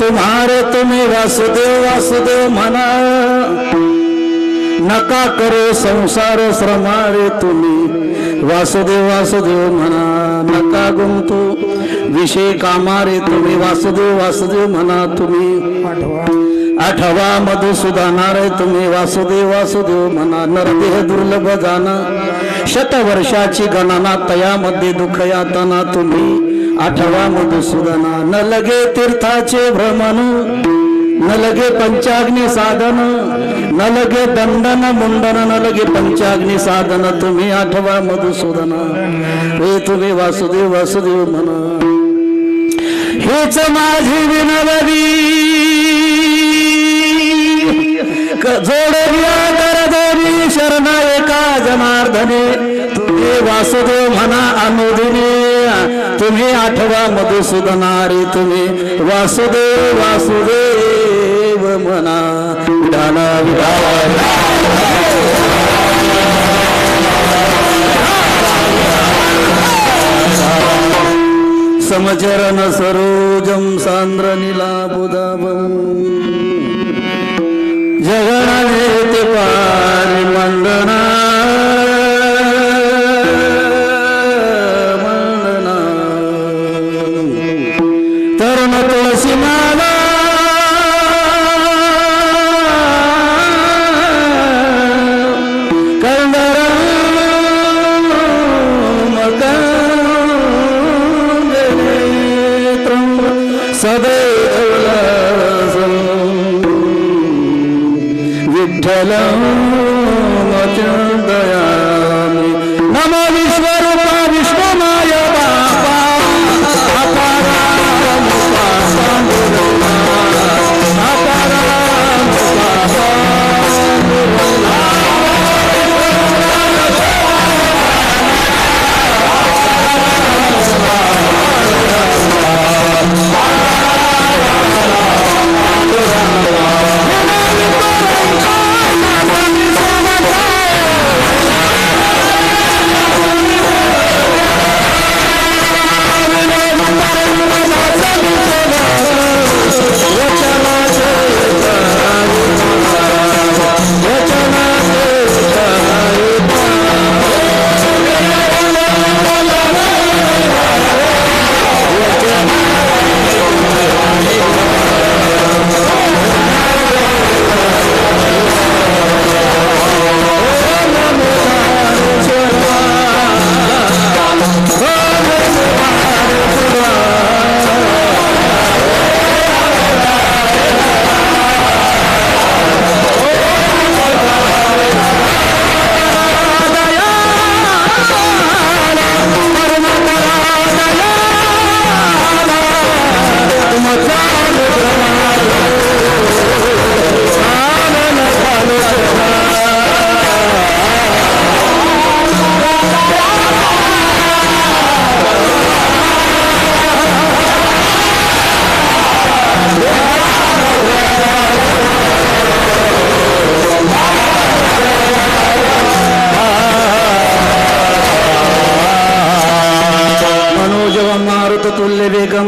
तुम्हारे तुम्ही वासुदेव वासुदेव म्हणा, नका करो संसार श्रमारे तुम्ही वासुदेव वासुदेव म्हणा, नका गुंतू विषय कामारे तुम्ही वासुदेव वासुदेव म्हणा तुम्ही. आठवा मधुसूदना रे तुम्ही वासुदेव वासुदेव म्हणा. नरदेह दुर्लभ जाना शतवर्षाची गणना तयामध्ये दुःख यातना तुम्ही. आठवा मधुसूदना न लगे तीर्थाचे भ्रमण, न लगे पंचाग्नी साधन, न लगे दंडन मुंडन, न लगे पंचाग्नी साधन तुम्ही. आठवा मधुसूदना हे तुम्ही वासुदेव वासुदेव म्हणा. हेच माझी विनवली जोडविया करदेवी शरण एका जनार्दने तुम्ही वासुदेव म्हणा अनुदिने. तुम्ही आठवा मधुसूदना रे तुम्ही वासुदेव वासुदेव म्हणा. विठाला विठाला समचरण सरोजम सांद्र नीलाबुदाबम जगणाने ते पारी मंडना मंडना तरुण तुळसी माला कंदर सदैव विठ्ठल दयामी. नमो विश्वरूपा विश्वमाय बापा अपाराम पांडुरंगा अपाराम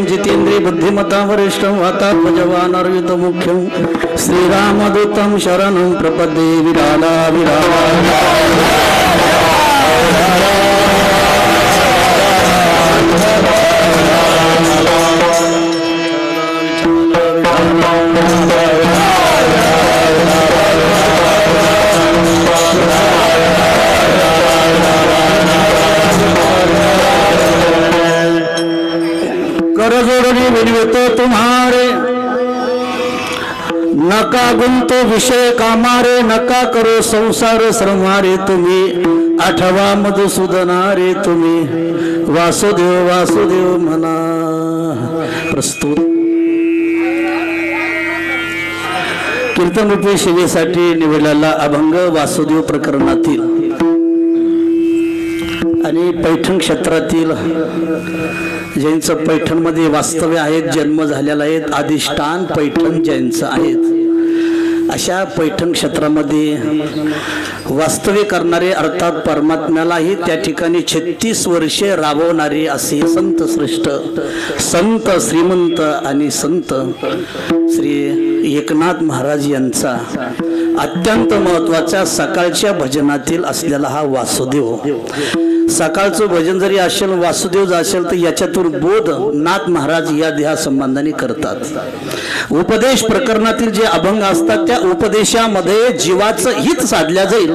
जितेंद्रिय बुद्धिमता वरिष्ठं वातात्मजवानर्युत मुख्यं श्रीरामदूतं शरणं प्रपद्ये. विराला विराला करजोड़नी विनवतो तुम्हारे, नका गुंतो विषय कामारे, नका करो संसार श्रमारे तुम्ही. आठवा मधुसूदना रे तुम्ही वासुदेव वासुदेव म्हणा. प्रस्तुत कीर्तन रूपी सेवेसाठी निवडलेला अभंग वासुदेव प्रकरणातील आणि पैठण क्षेत्रातील ज्यांचं पैठणमध्ये वास्तव्य आहेत, जन्म झालेला आहेत, अधिष्ठान पैठण ज्यांचं आहेत अशा पैठण क्षेत्रामध्ये वास्तव्य करणारे अर्थात परमात्म्यालाही त्या ठिकाणी 36 वर्षे राबवणारे असे संत श्रेष्ठ, संत श्रीमंत आणि संत श्री एकनाथ महाराज यांचा अत्यंत महत्वाच्या सकाळच्या भजनातील असलेला हा वासुदेव. सकाळचं भजन जरी असेल, वासुदेव असेल, तर याच्यातून बोध नाथ महाराज या देहा संबंधाने करतात. उपदेश प्रकरणातील जे अभंग असतात त्या उपदेशामध्ये जीवाचं हित साधल्या जाईल.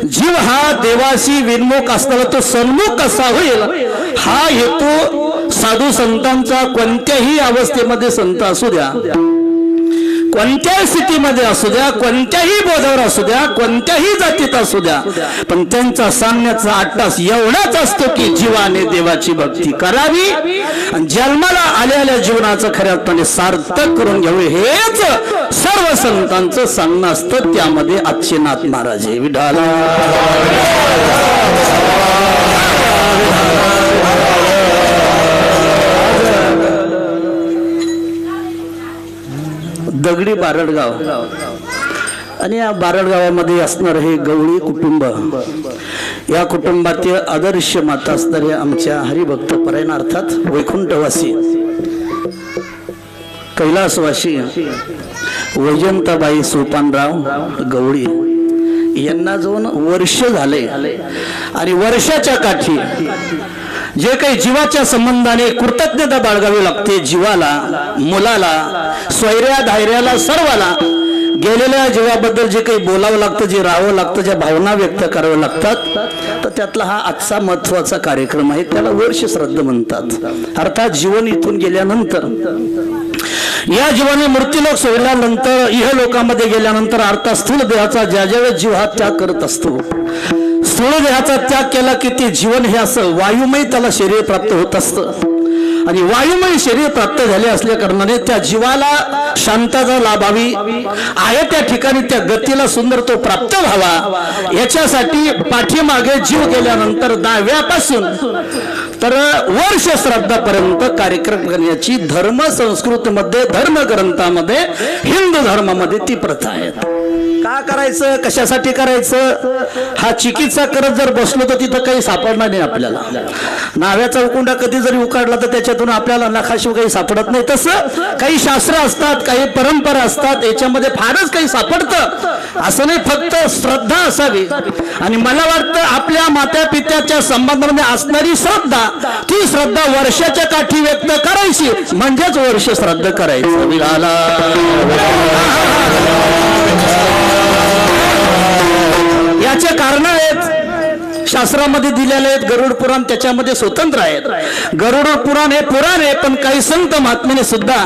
जीव हा देवाशी विन्मुख असताना तो सन्मुख कसा होईल हा हेतू साधू संतांचा कोणत्याही अवस्थेमध्ये संत असू द्या, कोणत्याही स्थितीमध्ये असू द्या, कोणत्याही बोधावर असू द्या, कोणत्याही जातीत असू द्या, पण त्यांचा सांगण्याचा अट्टास एवढाच असतो की जीवाने देवाची भक्ती करावी आणि जन्माला आलेल्या जीवनाचं खऱ्यापणे सार्थक करून घ्यावे, हेच सर्व संतांचं सांगणं असतं. त्यामध्ये आजचे नाथ महाराज हे विठाला दगडी बारडगाव आणि या बारडगावामध्ये असणार हे गवळी कुटुंब. या कुटुंबातील आदर्श माता असणारे आमच्या हरिभक्त परायण अर्थात वैकुंठवासी कैलासवासी वैजंताबाई सोपानराव गवळी यांना जाऊन वर्ष झाले आणि वर्षाच्या काठी जे काही जीवाच्या संबंधाने कृतज्ञता बाळगावी लागते, जीवाला, मुलाला, स्वैर्या धायऱ्याला, सर्वाला गेलेल्या जीवाबद्दल जे काही बोलावं लागतं, जे राहावं लागतं, ज्या भावना व्यक्त कराव्या लागतात, तर त्यातला हा आजचा महत्वाचा कार्यक्रम आहे. त्याला वर्ष श्राद्ध म्हणतात. अर्थात जीवन इथून गेल्यानंतर, या जीवाने मृत्यूलोक सोडल्यानंतर, इह लोकांमध्ये गेल्यानंतर अर्थात स्थूल देहाचा ज्या ज्यावेळेस जीव हा त्याग करत असतो, स्थूल देहाचा त्याग केला की ते जीवन हे असं वायुमय त्याला शरीर प्राप्त होत असतं आणि वायुमय शरीर प्राप्त झाले असल्या कारणाने त्या जीवाला शांतता लाभावी, आहे त्या ठिकाणी त्या गतीला सुंदर तो प्राप्त व्हावा, याच्यासाठी पाठीमागे जीव गेल्यानंतर 10व्यापासून तर वर्ष श्राद्धापर्यंत कार्यक्रम करण्याची धर्म संस्कृतीमध्ये, धर्मग्रंथामध्ये, हिंदू धर्मामध्ये ती प्रथा आहे. का करायचं, कशासाठी करायचं, हा चिकित्सा करत जर बसलो तर तिथं काही सापडणार नाही आपल्याला. नाव्याचा उकुंडा कधी जरी उकाडला तर त्याच्यातून आपल्याला नखाशिव काही सापडत नाही. तसं काही शास्त्र असतात, काही परंपरा असतात, याच्यामध्ये फारच काही सापडतं असं नाही. फक्त श्रद्धा असावी आणि मला वाटतं आपल्या माता पित्याच्या संबंधामध्ये असणारी श्रद्धा, ती श्रद्धा वर्षाच्या काठी व्यक्त करायची म्हणजेच वर्ष श्राद्ध करायचं. याचे कारण आहेत, शास्त्रामध्ये दिलेले आहेत. गरुड पुराण त्याच्यामध्ये स्वतंत्र आहेत. गरुड पुराण हे पुराण आहे, पण काही संत महात्म्याने सुद्धा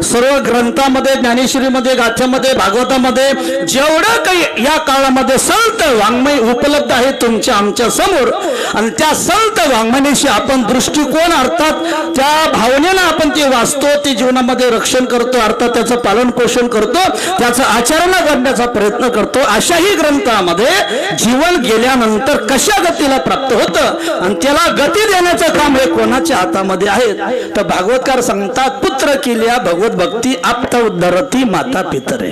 सर्व ग्रंथामध्ये, ज्ञानेश्वरीमध्ये, गाथ्यामध्ये, भागवतामध्ये जेवढं काही या काळामध्ये संत वाङ्मय उपलब्ध आहे तुमच्या आमच्या समोर, आणि त्या संत वाङ्मयाशी आपण दृष्टिकोन अर्थात त्या भावनेनं आपण ते वाचतो, ते जीवनामध्ये रक्षण करतो, अर्थात त्याचं पालन पोषण करतो, त्याचं आचरण करण्याचा प्रयत्न करतो. अशाही ग्रंथामध्ये जीवन गेल्यानंतर कशा गतीला प्राप्त होतं आणि त्याला गती देण्याचं काम हे कोणाच्या हातामध्ये आहे. तर भागवतकार सांगतात, पुत्र केल्या भगवत भक्ती आप्त उद्धरती माता पितरे.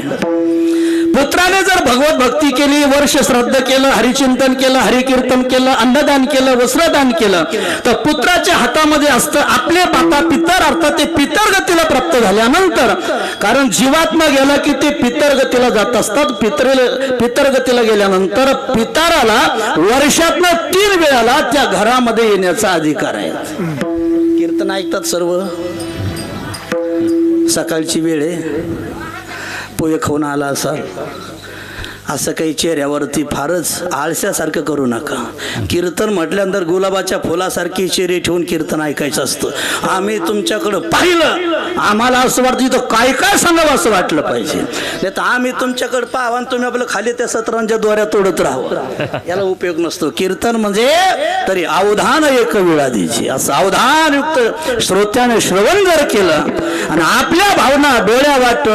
पुत्राने जर भगवत भक्ती केली, वर्ष श्राद्ध केलं, हरिचिंतन केलं, हरिकीर्तन केलं, अन्नदान केलं, वस्त्रदान केलं, तर पुत्राच्या हातामध्ये असतं आपले माता पितर, अर्थात ते पितर गतीला प्राप्त झाल्यानंतर, कारण जीवात्मा गेला की ते पितर गतीला जात असतात. पितर गतीला गेल्यानंतर पितराला वर्षातनं 3 वेळाला त्या घरामध्ये येण्याचा अधिकार आहे. कीर्तन ऐकतात सर्व, सकाळची वेळ आहे, पोहे खाऊन आला असाल, असं काही चेहऱ्यावरती फारच आळशासारखं करू नका. कीर्तन म्हटल्यानंतर गुलाबाच्या फुलासारखी चेहरे ठेवून कीर्तन ऐकायचं असतं. आम्ही तुमच्याकडं पाहिलं, आम्हाला असं वाटतं इथं काय काय सांगावं असं वाटलं पाहिजे, नाही तर आम्ही तुमच्याकडे पाहावं आणि तुम्ही आपलं खाली त्या सतरांच्या द्वाऱ्या तोडत राहावं, याला उपयोग नसतो. कीर्तन म्हणजे तरी अवधान एक वेळा द्यायची, असं अवधानयुक्त श्रोत्याने श्रवण जर केलं आणि आपल्या भावना डोळ्या वाट,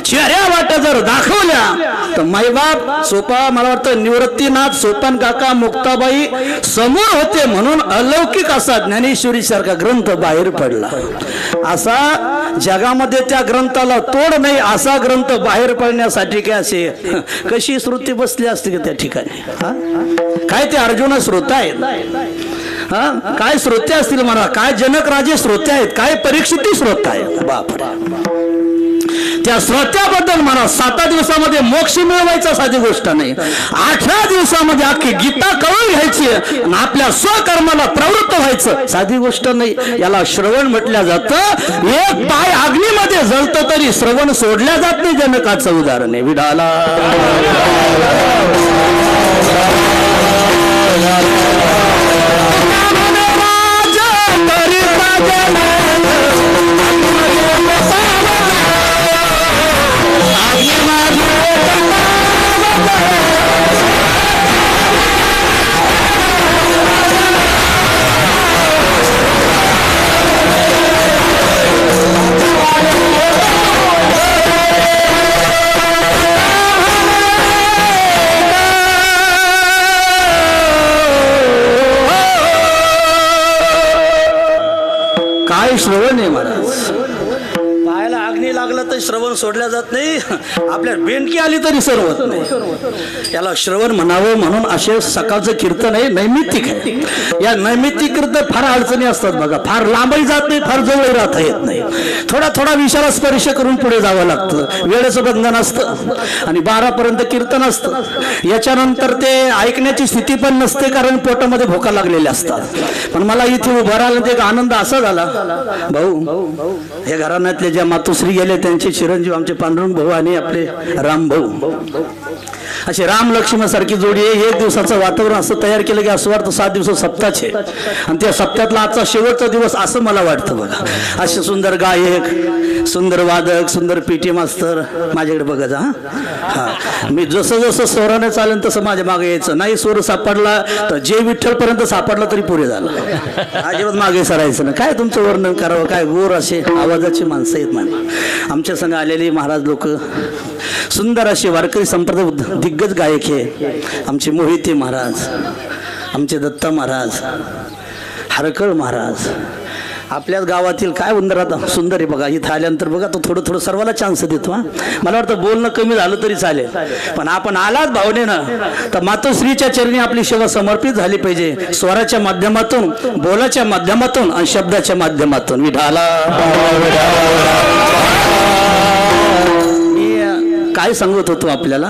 चेहऱ्या वाट जर दाखवल्या तर मायबाप सोपा मला वाटतं निवृत्तीनाथ सोपान काका मुक्ताबाई समोर होते म्हणून अलौकिक असा ज्ञानेश्वरी सारखा ग्रंथ बाहेर पडला. असा जगामध्ये त्या ग्रंथाला तोड नाही असा ग्रंथ बाहेर पडण्यासाठी काय असे कशी श्रुती बसली असते का त्या ठिकाणी. काय ते अर्जुन श्रोता आहेत, काय श्रोते असतील म्हणा, काय जनक राजे श्रोते आहेत, काय परीक्षिती श्रोता आहेत. बापरे, त्या श्रोत्याबद्दल म्हणा 7 दिवसामध्ये मोक्ष मिळवायचा साधी गोष्ट नाही, 18 दिवसामध्ये अख्खी गीता कळून घ्यायची आणि आपल्या स्वकर्माला प्रवृत्त व्हायचं साधी गोष्ट नाही. याला श्रवण म्हटलं जातं. एक पाय अग्नीमध्ये जळतं तरी श्रवण सोडल्या जात नाही. जनकाचं उदाहरण आहे. विडाला काय श्रवण आहे महाराज. पायाला अग्नी लागला तर श्रवण सोडल्या जात नाही. आपल्या बेंडकी आली तरी सर्वत नाही. याला श्रवण म्हणावं म्हणून असे सकाळचं कीर्तन आहे, नैमित्तिक आहे. या नैमित्तिक कीर्तन फार अडचणी असतात बघा. फार लांबही जात नाही, फार जवळ राहता येत नाही. थोडा थोडा विषयाला स्पर्श करून पुढे जावं लागतं. वेळेचं बंधन असतं आणि 12 पर्यंत कीर्तन असतं. याच्यानंतर ते ऐकण्याची स्थिती पण नसते कारण पोटामध्ये भोका लागलेल्या असतात. पण मला इथे उभं राहिलं एक आनंद असा झाला. भाऊ हे घराण्यातले ज्या मातोश्री गेले त्यांचे चिरंजीव आमचे पांडुरंग भाऊ आणि आपले राम भाऊ असे राम लक्ष्मण सारखी जोडी आहे. 1 दिवसाचं वातावरण असं तयार केलं की असं वाटतं 7 दिवस सप्ताहाचे आणि त्या सप्त्यातला आजचा शेवटचा दिवस असं मला वाटतं बघा. असे सुंदर गायक, सुंदर वादक, सुंदर पीटी मास्तर माझ्याकडे बघायचा. हा मी जसं जसं स्वराने चालेल तसं माझ्या मागे यायचं. नाही स्वर सापडला तर जे विठ्ठल पर्यंत सापडला तरी पुरे झालं. अजिबात मागे सरायचं ना. काय तुमचं वर्णन करावं. काय गोर असे आवाजाची माणसं आहेत म्हणा. आमच्या संग आलेली महाराज लोक सुंदर असे वारकरी संप्रदाय दिग्गज गायक आहे. आमचे मोहिते महाराज, आमचे दत्ता महाराज, हरकळ महाराज. आपल्याच गावातील काय उंदरात सुंदर आहे बघा. इथं आल्यानंतर बघा तो थोडं थोडं सर्वाला चान्स देतो. मला वाटतं बोलणं कमी झालं तरी चालेल पण आपण आलाच भावनेनं तर मातोश्रीच्या चरणी आपली सेवा समर्पित झाली पाहिजे. स्वराच्या माध्यमातून, बोलाच्या माध्यमातून आणि शब्दाच्या माध्यमातून. विठाला काय सांगत होतो आपल्याला.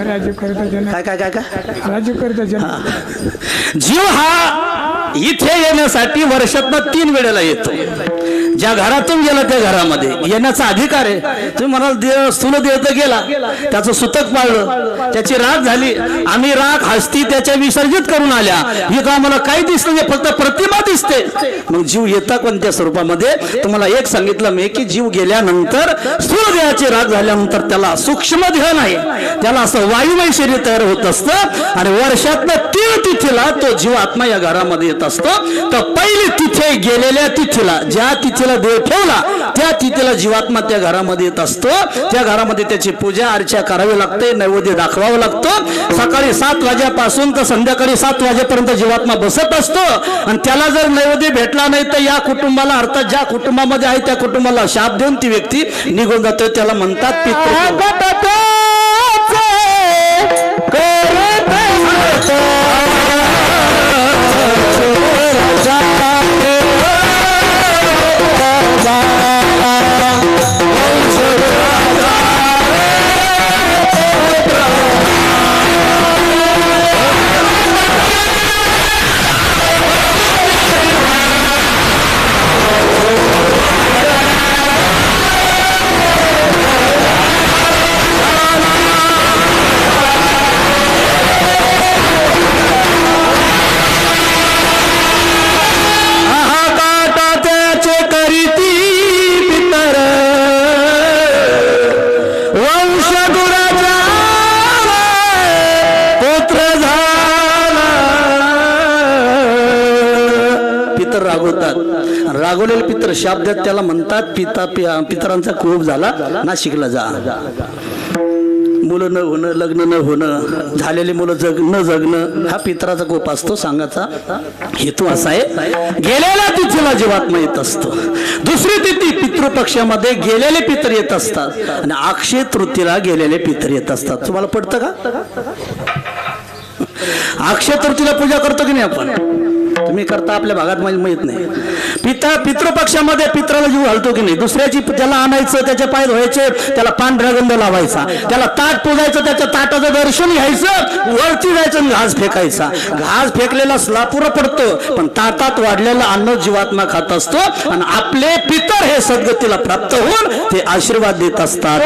राज्य करता काय काय काय काय राज्य करता जीव हा इथे येण्यासाठी वर्षातनं 3 वेळेला येतो. ज्या घरातून गेला त्या घरामध्ये येण्याचा अधिकार आहे. तुम्ही म्हणाल स्थूल देह तर गेला, त्याचं सुतक पाळलं, त्याची राख झाली, आम्ही राख हस्ती त्याच्या विसर्जित करून आल्या. हे का आम्हाला काही दिसतं नाही, फक्त प्रतिमा दिसते. मग जीव येता कोणत्या स्वरूपामध्ये. तुम्हाला एक सांगितलं मी की जीव गेल्यानंतर स्थूल देहाची राख झाल्यानंतर त्याला सूक्ष्म देह नाही, त्याला असं वायुमय शरीर तयार होत असतं आणि वर्षातनं 3 तिथीला तो जीव आत्मा या घरामध्ये येत असतो. तर पहिली तिथे गेलेल्या तिथीला, ज्या तिथीला देव ठेवला त्या तिथीला जीवात्मा त्या घरामध्ये येत असतो. त्या घरामध्ये त्याची पूजा अर्चा करावी लागते, नैवेद्य दाखवावं लागतं. सकाळी 7 वाजेपासून तर संध्याकाळी 7 वाजेपर्यंत जीवात्मा बसत असतो आणि त्याला जर नैवेद्य भेटला नाही तर या कुटुंबाला, अर्थात ज्या कुटुंबामध्ये आहे त्या कुटुंबाला शाप देऊन ती व्यक्ती निघून जाते. त्याला म्हणतात पितृ. पितर शाब्दात त्याला म्हणतात पितरांचा कोप झाला नाशिकला जा. मुलं न होणं, लग्न न होणं, झालेली मुलं न जगणं हा पितराचा कोप असतो. सांगायचा हेतू असा आहे, गेलेल्या तिथीला जीवात्मा येत असतो. दुसरी तिथी पितृपक्षामध्ये गेलेले पितर येत असतात आणि अक्षय तृतीला गेलेले पितर येत असतात. तुम्हाला पडतं का? अक्षय तृतीला पूजा करतो की नाही आपण? तुम्ही करता, आपल्या भागात माहित नाही. पितृपक्षामध्ये पित्राला जीव घालतो की नाही? दुसऱ्याची त्याला आणायचं, त्याचे पाय धुवायचे, त्याला पांढरा गंध लावायचा, त्याला ताट पुजायचं, त्याच्या ताटाचं दर्शन घ्यायचं, वरती जायचं आणि घास फेकायचा. घास फेकलेला स्लापुरा पडतो, पण ताटात वाढलेलं अन्न जीवात्मा खात असतो आणि आपले पितर हे सद्गतीला प्राप्त होऊन ते आशीर्वाद देत असतात.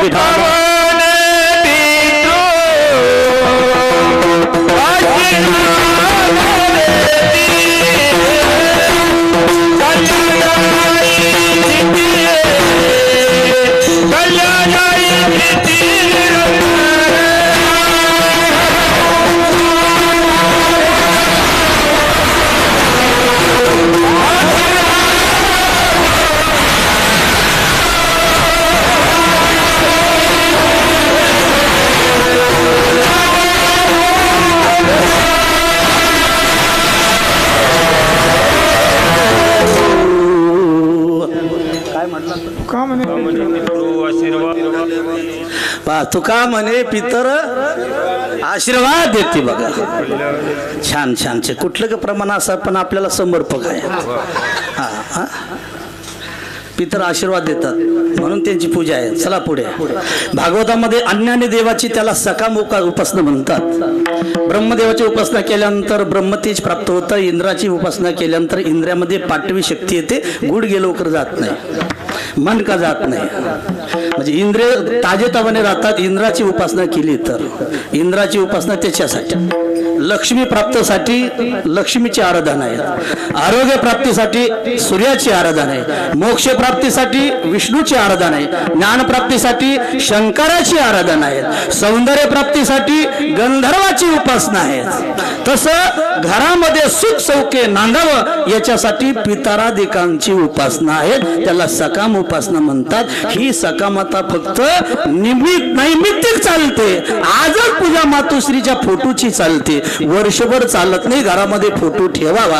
तुका म्हणे पितर आशीर्वाद देते. बघा छान छान छान. कुठलं का प्रमाण असं पण आपल्याला समर्पक आहे. हा पितर आशीर्वाद देतात म्हणून त्यांची पूजा आहे. चला पुढे. भागवतामध्ये अन्याने देवाची त्याला सकाम उपासना म्हणतात. ब्रह्मदेवाची उपासना केल्यानंतर ब्रह्मतेज प्राप्त होतं. इंद्राची उपासना केल्यानंतर इंद्रियामध्ये पाठवी शक्ती येते. गुडघे लवकर जात नाही, मन का जात नाही, म्हणजे इंद्रिय ताजेतवाने राहतात. इंद्राची उपासना केली तर इंद्राची उपासना त्याच्यासाठी, लक्ष्मी प्राप्तीसाठी लक्ष्मीची आराधना आहे, आरोग्य प्राप्तीसाठी सूर्याची आराधना आहे, मोक्ष प्राप्तीसाठी विष्णूची आराधना आहे, ज्ञान प्राप्तीसाठी शंकराची आराधना आहे, सौंदर्य प्राप्तीसाठी गंधर्वाची उपासना आहे. तसं घरामध्ये सुख सौख्य नांदावं याच्यासाठी पितरादिकांची उपासना आहे. त्याला सकाम उपासना म्हणतात. ही सकामता फक्त नैमित्तिक चालते. आजच पूजा मातोश्रीच्या फोटोची चालते, वर्षभर चालत नाही. घरामध्ये फोटो ठेवावा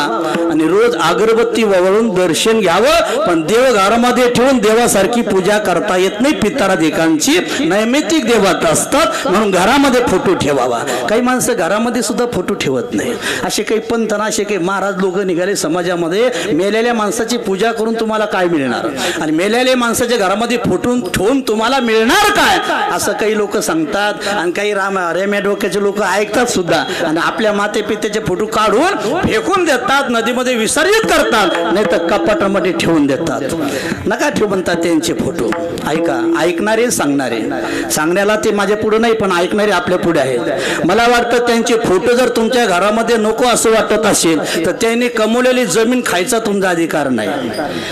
आणि रोज अगरबत्ती वळून दर्शन घ्यावं, पण देव घरामध्ये ठेवून देवासारखी पूजा करता येत नाही. पितरादिकांची नैमित्तिक देवत असतात म्हणून घरामध्ये फोटो ठेवावा. काही माणसं घरामध्ये सुद्धा फोटो ठेवत नाही. असे काही पंत, असे काही महाराज लोक निघाले समाजामध्ये. मेलेल्या माणसाची पूजा करून तुम्हाला काय मिळणार आणि मेलेल्या माणसाच्या घरामध्ये फोटो ठेवून तुम्हाला मिळणार काय, असं काही लोक सांगतात. आणि काही रेम्या डोक्याचे लोक ऐकतात सुद्धा आणि आपल्या माते पितेचे फोटो काढून फेकून देतात, नदीमध्ये विसर्जित करतात, नाही तर कपाटामध्ये ठेवून देतात. नका ठेवू म्हणतात त्यांचे फोटो. ऐका, ऐकणारे सांगणारे, सांगण्याला ते माझ्या पुढे नाही पण ऐकणारे आपल्या पुढे आहेत. मला वाटतं त्यांचे फोटो जर तुमच्या घरामध्ये नको असं वाटत असेल तर त्यांनी कमवलेली जमीन खायचा तुमचा अधिकार नाही,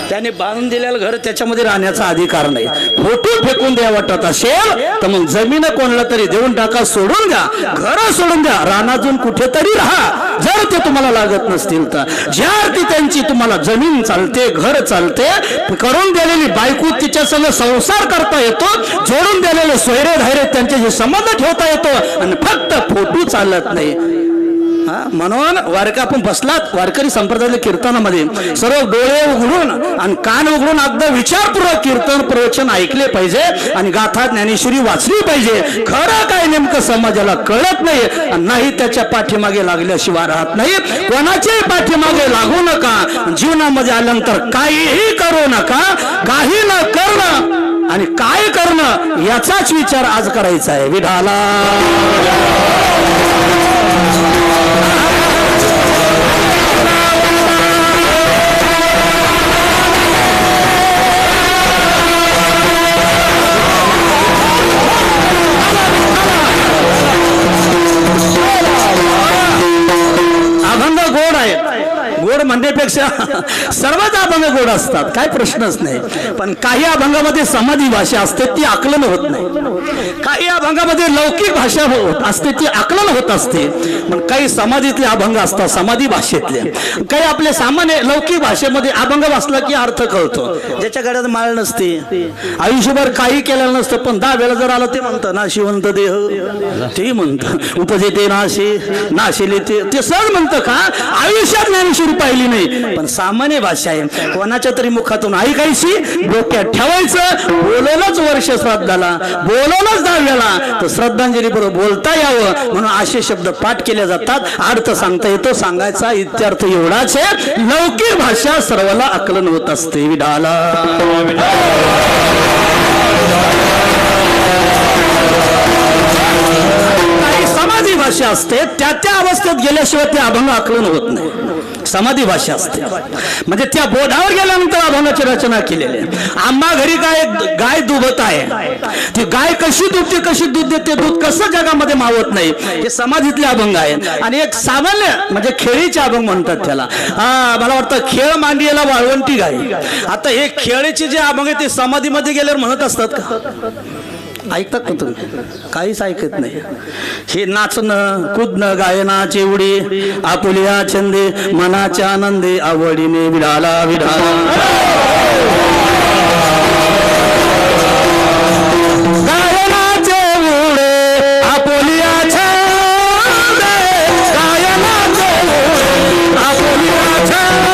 त्याने बांधून दिलेलं घर त्याच्यामध्ये राहण्याचा अधिकार नाही. फोटो फेकून द्या वाटत असेल तर मग जमीन कोणाला तरी देऊन टाका, सोडून द्या, घर सोडून द्या, रानातून कुठेतरी राहा जर ते तुम्हाला लागत नसतील तर. ज्या अर्थी त्यांची तुम्हाला जमीन चालते, घर चालते, करून दिलेली बायको तिच्या संग संसार करता येतो, जोडून दिलेले सोयरे धायरे त्यांच्याशी संबंध ठेवता येतो आणि फक्त फोटो चालत नाही. म्हणून आपण बसलात वारकरी संप्रदायाच्या कीर्तनामध्ये सर्व डोळे उघडून आणि कान उघडून अगदी विचारपूर्वक कीर्तन प्रवचन ऐकले पाहिजे आणि गाथा ज्ञानेश्वरी वाचली पाहिजे. खरं काय नेमकं समाजाला कळत नाही, नाही त्याच्या पाठीमागे लागल्याशिवाय राहत नाही. कोणाच्याही पाठीमागे लागू नका. जीवनामध्ये आल्यानंतर काहीही करू नका. काही न करणं आणि काय करणं याचाच विचार आज करायचा आहे. विठाला अभंग गोड आहे. गोड म्हणण्यापेक्षा सर्वच अभंग अभंग गोड असतात, काय प्रश्नच नाही. पण काही अभंगामध्ये समाधी भाषा असते, ती आकलन होत नाही. काही अभंगामध्ये लौकिक भाषा होत असते, ती आकलन होत असते. पण काही समाधीतले अभंग असतात, समाधी भाषेतले. काही आपले सामान्य लौकिक भाषेमध्ये अभंग वाचला की अर्थ कळतो. ज्याच्या गळ्यात माळ नसते, आयुष्यभर काही केलेलं नसतं, पण 10 वेळा जर आलं ते म्हणतं नाशिवंत देह, ते म्हणतं उपजे ते नाशिले ते सहज म्हणतं. का आयुष्यात ज्ञानेश्वरी पाहिली नाही, पण सामान्य भाषा आहे. कोणाच्या तरी मुखातून ऐकायची, डोक्यात ठेवायचं, बोलवलंच वर्ष श्राद्धाला, बोलवलंच 10 वेळा, तर श्रद्धांजली बरोबर बोलता यावं म्हणून असे शब्द पाठ केले जातात. अर्थ सांगता येतो, सांगायचा इत्यर्थ एवढाच आहे. लौकिक भाषा सर्वाला आकलन होत असते. विडाला काही समाधी भाषा असते, त्या अवस्थेत गेल्याशिवाय ते अभंग आकलन होत नाही. समाधी भाषा असते म्हणजे त्या बोधावर गेल्यानंतर अभंगाची रचना केलेली आहे. आम्हा घरी गाय दुभत आहे, ती गाय कशी दुधते, कशी दूध देते, दूध कसं जगामध्ये मावत नाही, हे समाधीतले अभंग आहेत. आणि एक सामान्य म्हणजे खेळीचे अभंग म्हणतात त्याला. मला वाटतं खेळ मांडीला वाळवंटी गाय. आता हे खेळीचे जे अभंग आहे ते समाधीमध्ये गेल्यावर म्हणत असतात का? ऐकतात का तुम्ही? काहीच ऐकत नाही. हे नाचणं कुदणं गायनाचे उडी आपुलिया छंदे मनाच्या आनंदे आवडीने विडाला विडाला गायनाचे उडे आपुलिया छंदे गायनाचे उडे आपुलिया छंदे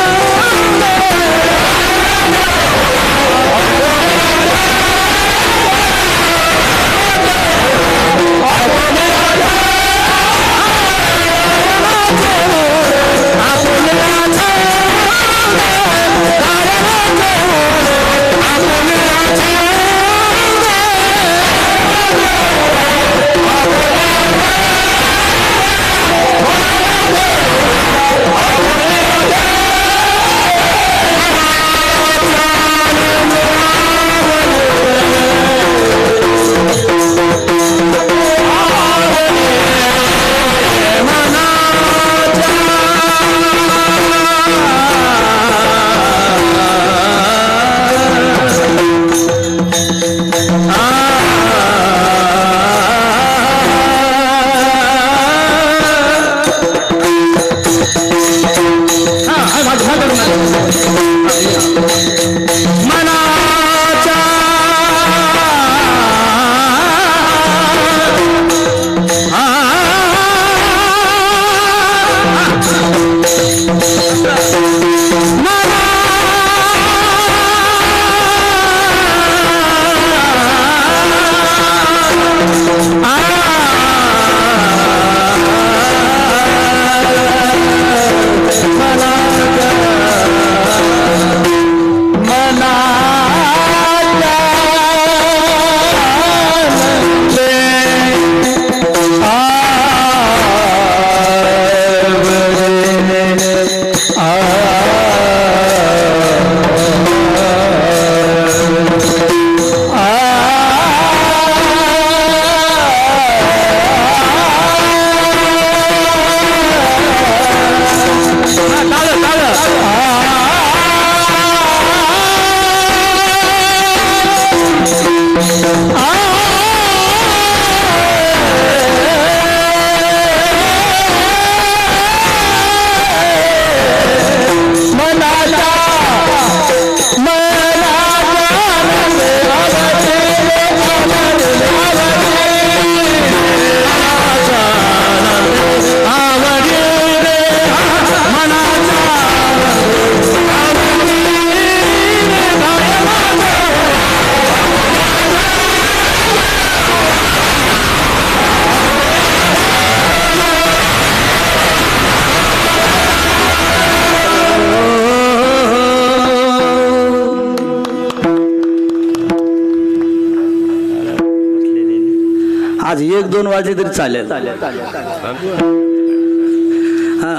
आज 1-2 वाजले तरी चालेल.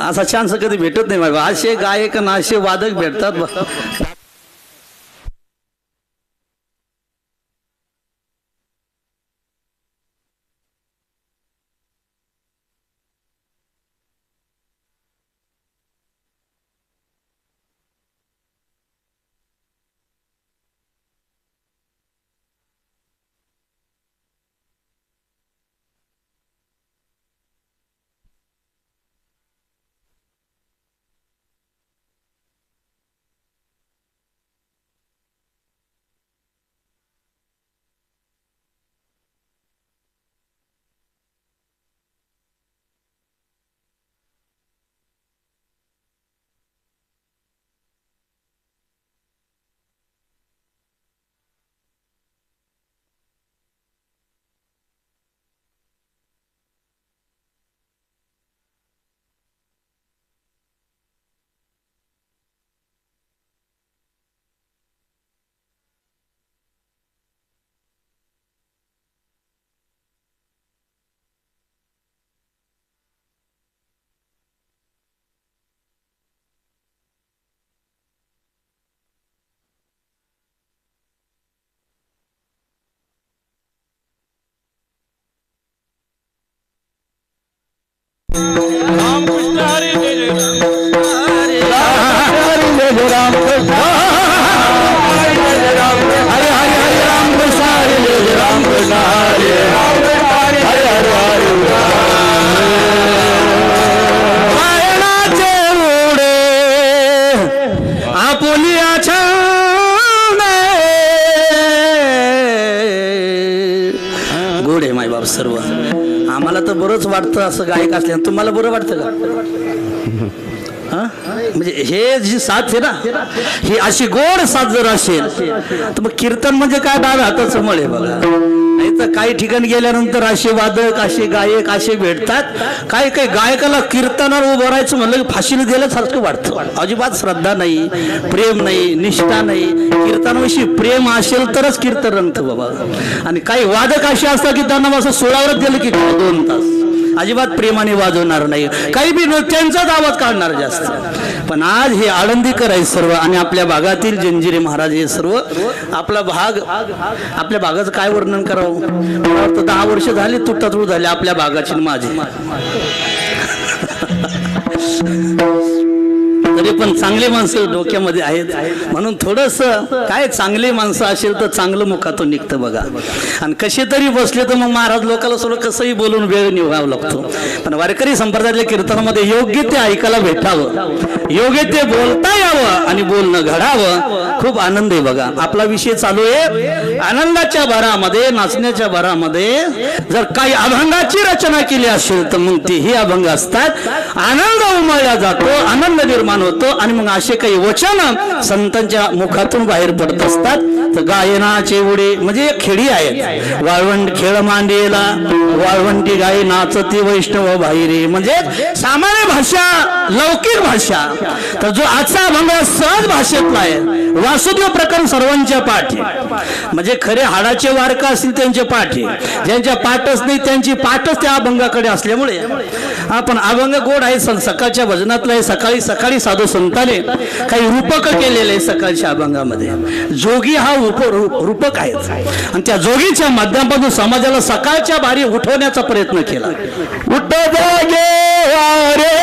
असा चान्स कधी भेटत नाही बाबा. असे गायक आणि असे वादक भेटतात. रामकृष्ण हरी जय जय हरी जय जय राम कृष्ण हरी जय जय राम हरे हरे हरे राम कृष्ण हरी जय जय राम कृष्ण हरे हरे हरे हरे वायनाचे उडे आपुलिया छंद गोड आहे मायबाप सर्व आम्हाला तर बरंच वाटतं असं गायक असल्यानं तुम्हाला बरं वाटतं का हा म्हणजे हे जी साथ आहे ना ही अशी गोड साथ जर असेल तर मग कीर्तन म्हणजे काय डाव्या हाताचं मळ आहे बघा नाही तर काही ठिकाणी गेल्यानंतर असे वादक असे गायक असे भेटतात काही काही गायकाला कीर्तनावर उभं राहायचं म्हणलं की फाशीला गेल्यासारखं वाटतं अजिबात श्रद्धा नाही प्रेम नाही निष्ठा नाही कीर्तनाविषयी प्रेम असेल तरच कीर्तन रंगतं बाबा आणि काही वादक असे असतात की त्यांना असं सोळावरच गेलं की 2 तास अजिबात प्रेमाने वाजवणार नाही काही बी त्यांचाच आवाज काढणार जास्त पण आज हे आळंदीकर आहे सर्व आणि आपल्या भागातील जंजिरे महाराज हे सर्व आपला भाग आपल्या भागाचं काय वर्णन करावं मला वाटतं 10 वर्ष झाले तुटातूट झाले आपल्या भागाची माझी तरी पण चांगले माणसं डोक्यामध्ये आहेत म्हणून थोडस काय चांगले माणसं असेल तर चांगलं मुखातून निघतं बघा आणि कसे तरी बसले तर मग महाराज लोकांना सर्व कसंही बोलून वेळ निघावा लागतो पण वारकरी संप्रदायातल्या कीर्तनामध्ये योग्य ते ऐकायला भेटावं योग्य ते बोलता यावं आणि बोलणं घडावं खूप आनंद आहे बघा आपला विषय चालू आहे आनंदाच्या भरामध्ये नाचण्याच्या भरामध्ये जर काही अभंगाची रचना केली असेल तर मग तेही अभंग असतात आनंद उमळला जातो आनंद निर्माण होतो आणि मग असे काही वचन संतांच्या मुखातून बाहेर पडत असतात तर गायनाचे उडे म्हणजे एक खेडी आहेत वाळवंट खेळ मांडेला वाळवंटी गाय नाचती वैष्णव बाहेरे म्हणजे सामान्य भाषा लौकिक भाषा तर जो आजचा अभंग सहज भाषेतला आहे वासुदेव प्रकरण सर्वांच्या पाठी म्हणजे खरे हाडाचे वारका असतील त्यांचे पाठी ज्यांच्या पाठच नाही त्यांची पाठच त्या अभंगाकडे असल्यामुळे आपण अभंग गोड आहे सकाळच्या भजनातला आहे सकाळी सकाळी साधू संताने काही रूपक केलेले आहे सकाळच्या अभंगामध्ये जोगी हा रूपक आहे आणि त्या जोगीच्या माध्यमातून समाजाला सकाळच्या बारी उठवण्याचा प्रयत्न केला उठ जोगे रे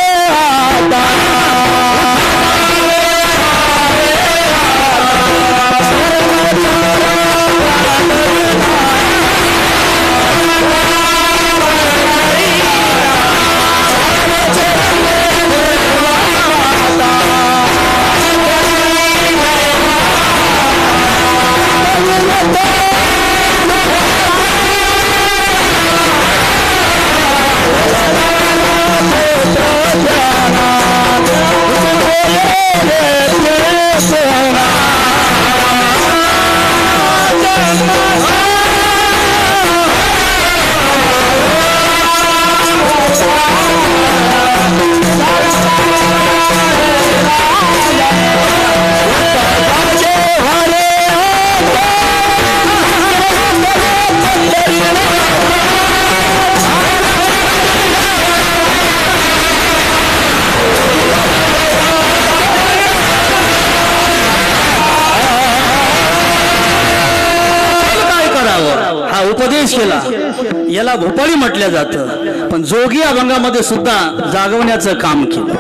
उपदेश केला याला भोपाळी म्हटलं जातं पण जोगी अभंगामध्ये सुद्धा जागवण्याचं काम केलं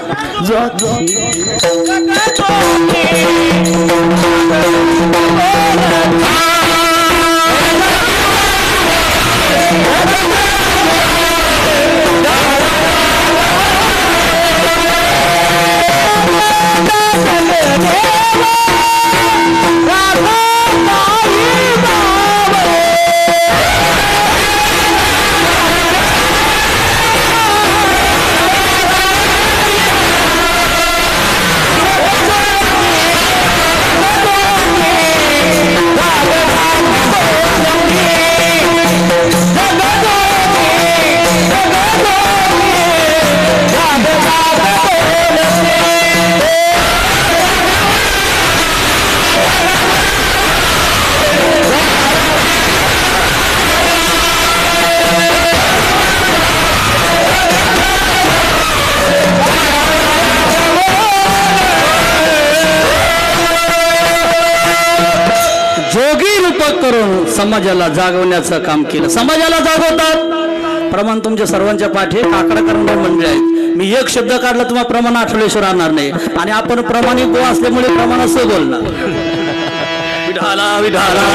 करून समाजाला जागवण्याचं काम केलं समाजाला जागवतात प्रमाण तुमच्या सर्वांच्या पाठी काकडा करणारे मंडळी आहेत. मी एक शब्द काढला तुम्हाला प्रमाण आठवल्याशिवाय राहणार नाही. आणि आपण प्रामाणिक गो असल्यामुळे प्रमाण असं बोलणार. विठाला विठाला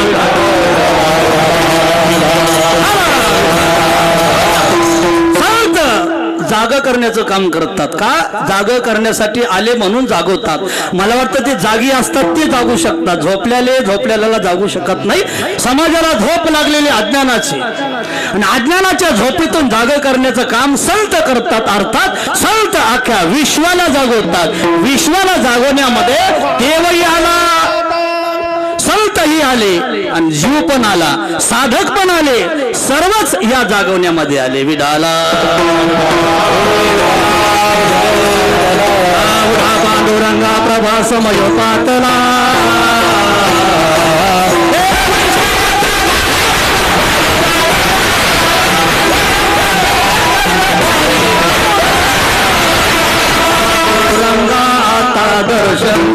जाग करण्याचं काम करतात. का जाग करण्यासाठी आले म्हणून जागवतात. मला वाटतं ते जागी असतात ते जागू शकतात. झोपल्याला जागू शकत नाही. समाजाला झोप लागलेली अज्ञानाची आणि अज्ञानाच्या झोपेतून जाग करण्याचं काम संत करतात. अर्थात संत अख्ख्या विश्वाला जागवतात. विश्वाला जागवण्यामध्ये देवही आला, संतही आले आणि जीव पण आला, साधक पण आले, सर्वच या जागवण्यामध्ये आले. विडाला पांडुरंगा प्रभास मयो पातला रंगा आता दर्शन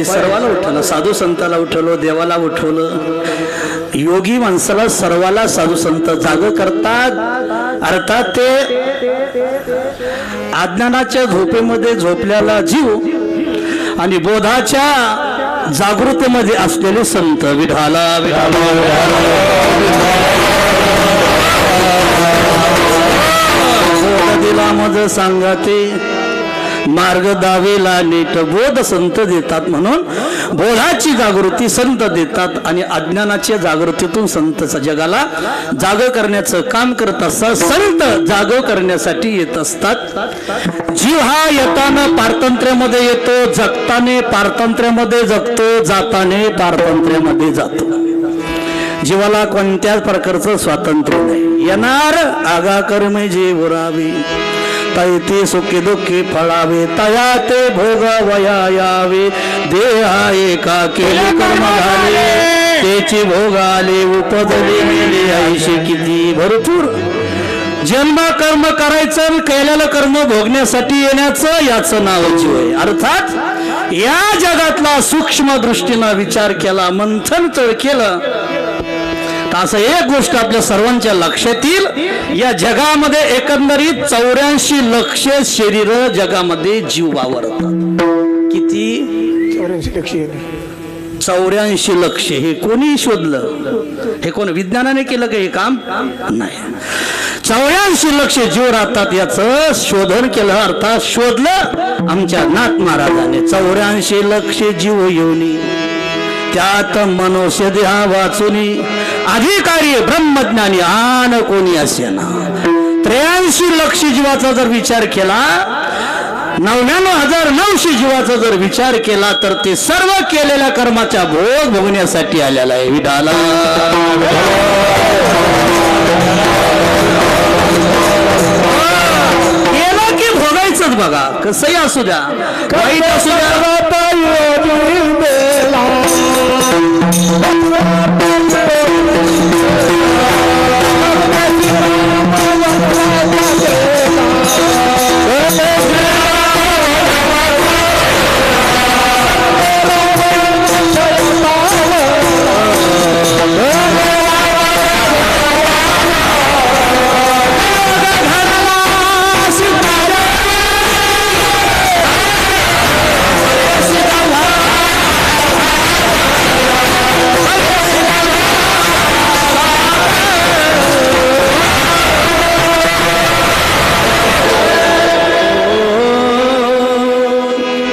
सर्वाला उठवलं, साधू संताला उठवलं, देवाला उठवलं. योगी माणसाला सर्वाला साधू संत जाग करतात. अर्थात ते अज्ञानाच्या झोपेमध्ये झोपल्याला जीव आणि बोधाच्या जागृतीमध्ये असलेले संत. विठाला विठाला दिला मज सांगते मार्ग दावेला नीट बोध संत देतात. म्हणून बोधाची जागृती संत देतात आणि अज्ञानाच्या जागृतीतून संत जगाला जाग करण्याचं काम करत असतात. संत जाग करण्यासाठी येत असतात. जीव हा येताना पारतंत्र्यामध्ये येतो, जगताने पारतंत्र्यामध्ये जगतो, जाताने पारतंत्र्यामध्ये जातो. जीवाला कोणत्याच प्रकारचं स्वातंत्र्य नाही. येणार आगा कर्मे जे उरावे, तैते सुखी दुःखी फळावे, तया ते भोगावया यावे. देहा एका केले कर्म झाले, त्याची भोगाले उपजले मेले ऐशी किती भरपूर. जन्म कर्म करायचं, केलेलं कर्म भोगण्यासाठी येण्याचं याचं नाव जीव आहे. अर्थात या जगातला सूक्ष्म दृष्टीनं विचार केला, मंथन केलं, असं एक गोष्ट आपल्या सर्वांच्या लक्षात येईल. या जगामध्ये एकंदरीत 84 लक्ष शरीर जगामध्ये जीव वावरतात. किती? 84 लक्ष. हे कोणी शोधलं? हे कोण विज्ञानाने केलं का हे काम? नाही. 84 लक्ष जीव राहतात याचं शोधन केलं, अर्थात शोधलं आमच्या नाथ महाराजांनी. 84 लक्ष जीव येऊनी, त्यात मनुष्य देहा वाचुनी, अधिकारी ब्रह्मज्ञानी आन कोणी असेना. 83 लक्ष जीवाचा जर विचार केला, 99,900 जीवाचा जर विचार केला तर ते सर्व केलेल्या कर्माचा भोग भोगण्यासाठी आलेला आहे. विडाला केलं की भोगायचंच. बघा कसंही असू द्या, वाईट असू द्या,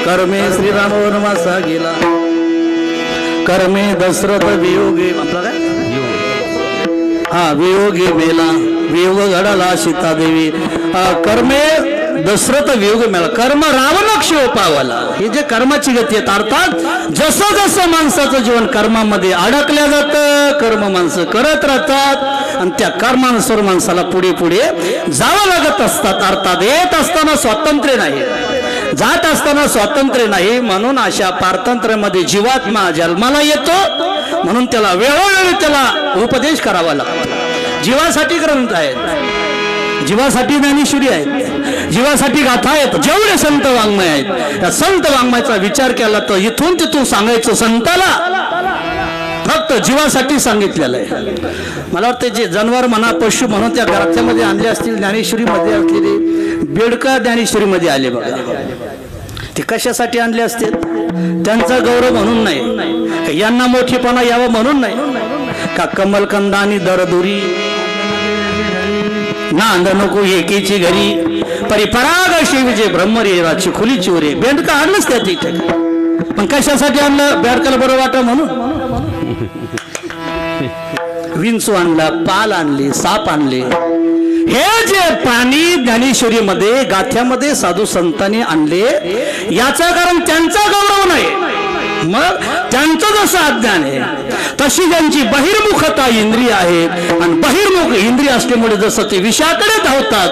कर्मे श्रीराम वनवासा गेला, कर्मे दशरथ वियोगे, आपला काय वियोगी मेला, वियोग घडला सीता देवी. कर्मे दशरथ वियोग मेला, कर्म रावण क्षोभ पावला. हे जे कर्माची गती आहे, अर्थात जसं जसं माणसाचं जीवन कर्मामध्ये अडकल्या जातं, कर्म माणसं करत राहतात आणि त्या कर्मानुसार माणसाला पुढे पुढे जावं लागत असतात. अर्थात येत असताना स्वातंत्र्य नाही, जात असताना स्वातंत्र्य नाही. म्हणून अशा पारतंत्र्यामध्ये जीवात्मा जन्माला येतो. म्हणून त्याला वेळोवेळी त्याला उपदेश करावा लागतो. जीवासाठी ग्रंथ आहेत, जीवासाठी ज्ञानेश्वरी आहेत, जीवासाठी गाथा आहेत, जेवढे संत वाङ्मय आहेत त्या संत वाङ्मयाचा विचार केला तर इथून तिथून सांगायचं संताला फक्त जीवासाठी सांगितलेलं आहे. मला वाटतं जे जनावर म्हणा, पशु म्हणून त्या ग्रंथामध्ये आणले असतील, ज्ञानेश्वरीमध्ये असलेले बेडका ज्ञानेश्वरीमध्ये आले बघा. ते कशासाठी आणले असतील? त्यांचा गौरव म्हणून नाही, यांना मोठेपणा यावं म्हणून नाही का. कमलकंदानी दरदुरी नांद नको एकीची घरी, परिपराग शिवजे ब्रह्मरेवाची खुली चोरे. बेडका आणलंच त्या तिथे, पण कशासाठी आणलं? बेडकाला बरं वाटत म्हणून. विंचू आणला, पाल आणली, साप आणले. हे जे पाणी ज्ञानेश्वरीमध्ये गाथ्यामध्ये साधू संतांनी आणले, याचं कारण त्यांचा गौरव नाही, मग त्यांचं जसं अज्ञान आहे तशी त्यांची बहिर्मुखता इंद्रिय आहे. आणि बहिर्मुख इंद्रिय असल्यामुळे जसं ते विषयाकडे धावतात,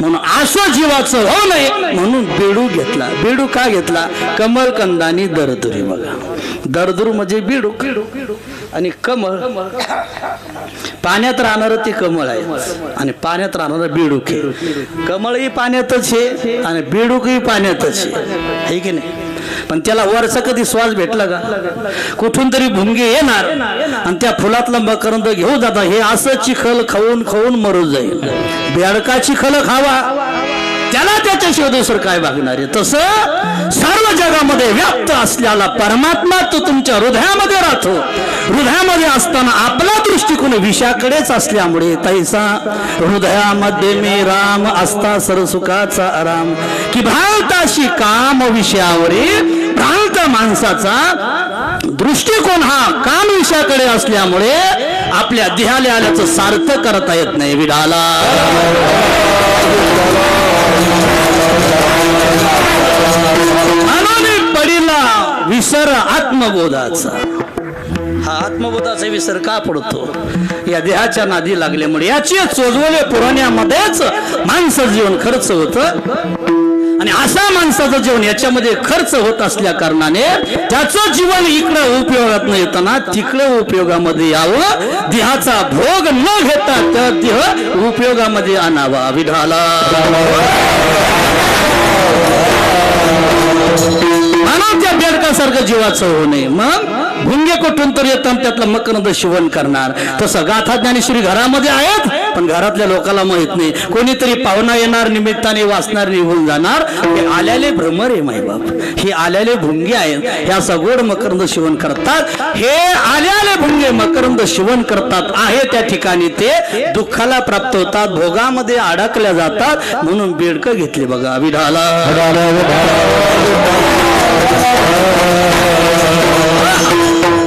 म्हणून असं जीवाचं हो नये म्हणून बेडू घेतला. बेडू का घेतला? कमलकंदानी दरदुरी. बघा, दरदूर म्हणजे बेडू आणि कमळ, पाण्यात राहणार ते कमळ आहे आणि पाण्यात राहणार बेडूक आहे. कमळही पाण्यातच आहे आणि बेडूकही पाण्यातच आहे की नाही. पण त्याला वरचा कधी श्वास भेटला का? कुठून तरी भुंगे येणार आणि त्या फुलातला मकरंद घेऊ जाता. हे असं चिखल खाऊन खाऊन मरू जाईल. बेडका चिखल खावा, त्याला त्याच्याशिवाय दुसरं काय भागणार आहे. तसं सर्व जगामध्ये व्याप्त असलेला परमात्मा तो तुमच्या हृदयामध्ये राहतो. हृदयामध्ये असताना आपला दृष्टिकोन विषयाकडेच असल्यामुळे तैसा हृदयामध्ये मी राम असता सरसुखाचा आराम, की भ्रांताशी काम विषयावरील भ्रांत माणसाचा दृष्टिकोन हा काम विषयाकडे असल्यामुळे आपल्या देहाला आल्याचं सार्थ करता येत नाही. विडाला म्हणून पडिला विसर आत्मबोधाचा. हा आत्मबोधाचा विसर का पडतो? या देहाच्या नादी लागल्यामुळे. याची चोजवले पुराण्यामध्येच माणसं जीवन खर्च होतं आणि असा माणसाचं जीवन याच्यामध्ये खर्च होत असल्या कारणाने त्याचं जीवन इकडं उपयोगात न येताना तिकडं उपयोगामध्ये यावं. देहाचा भोग न घेता त्या देह उपयोगामध्ये आणावा. विढाला म्हणून त्या बेडकासारखं जीवाचं होऊ नये. मग भुंगे कुठून तर येतात त्यातलं मकरंद शिवण करणार. तसं गाथा ज्ञानेश्वरी घरामध्ये आहेत पण घरातल्या लोकांना माहित नाही. कोणीतरी पाहुणा येणार निमित्ताने वाचणार निघून जाणार. हे आल्याले भ्रमर आहे मायबाप, हे आल्याले भुंगे आहेत. ह्या सगोड मकरंद शिवण करतात. हे आल्याले भुंगे मकरंद शिवण करतात आहे त्या ठिकाणी ते दुःखाला प्राप्त होतात, भोगामध्ये अडकल्या जातात. म्हणून बेडकं घेतले बघा. विढाला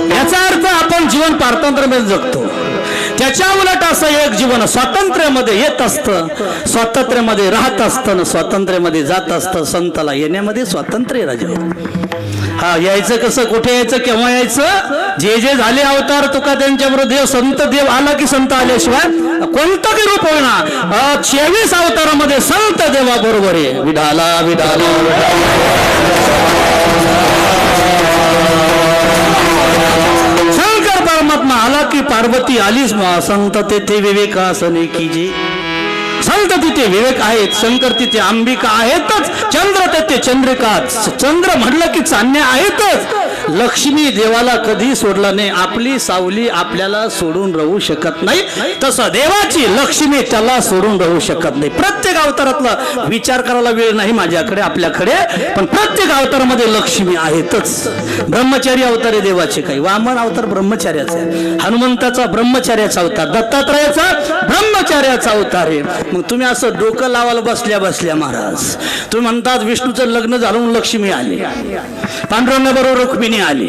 याचा अर्थ आपण जीवन पारतंत्र्यामध्ये जगतो. त्याच्या उलट असं एक जीवन स्वातंत्र्यामध्ये येत असतं, स्वातंत्र्यामध्ये राहत असतं, स्वातंत्र्यामध्ये जात असतं. संताला येण्यामध्ये स्वातंत्र्य राजा. हा यायचं कसं, कुठे यायचं, केव्हा यायचं? जे जे झाले अवतार तुका त्यांच्याबरोबर देव संत देव आला की संत आल्याशिवाय कोणतं की रूप होईना 26 अवतारामध्ये संत देवा बरोबर आहे. विढाला विढाला शंकर परमात्मा आला की पार्वती आलीच. संत तेथे विवेकासने कीजे. संत तिथे विवेक आहेत, शंकर तिथे अंबिका आहेतच, चंद्र तिथे चंद्रिका. चंद्र म्हटलं की चांदण्या आहेतच. लक्ष्मी देवाला कधी सोडला नाही. आपली सावली आपल्याला सोडून राहू शकत नाही, तसं देवाची लक्ष्मी त्याला सोडून राहू शकत नाही. प्रत्येक अवतारातला विचार करायला वेळ नाही माझ्याकडे आपल्याकडे, पण प्रत्येक अवतारामध्ये लक्ष्मी आहेतच. ब्रह्मचारी अवतार आहे देवाचे. काही वामन अवतार ब्रह्मचार्याचा आहे, हनुमंताचा ब्रह्मचार्याचा अवतार, दत्तात्रयाचा ब्रह्मचार्याचा अवतार आहे. मग तुम्ही असं डोकं लावायला बसल्या बसल्या महाराज तुम्ही म्हणतात विष्णूचं लग्न झालं लक्ष्मी आली, पांडुरंगाबरोबर रुक्मिणी आली,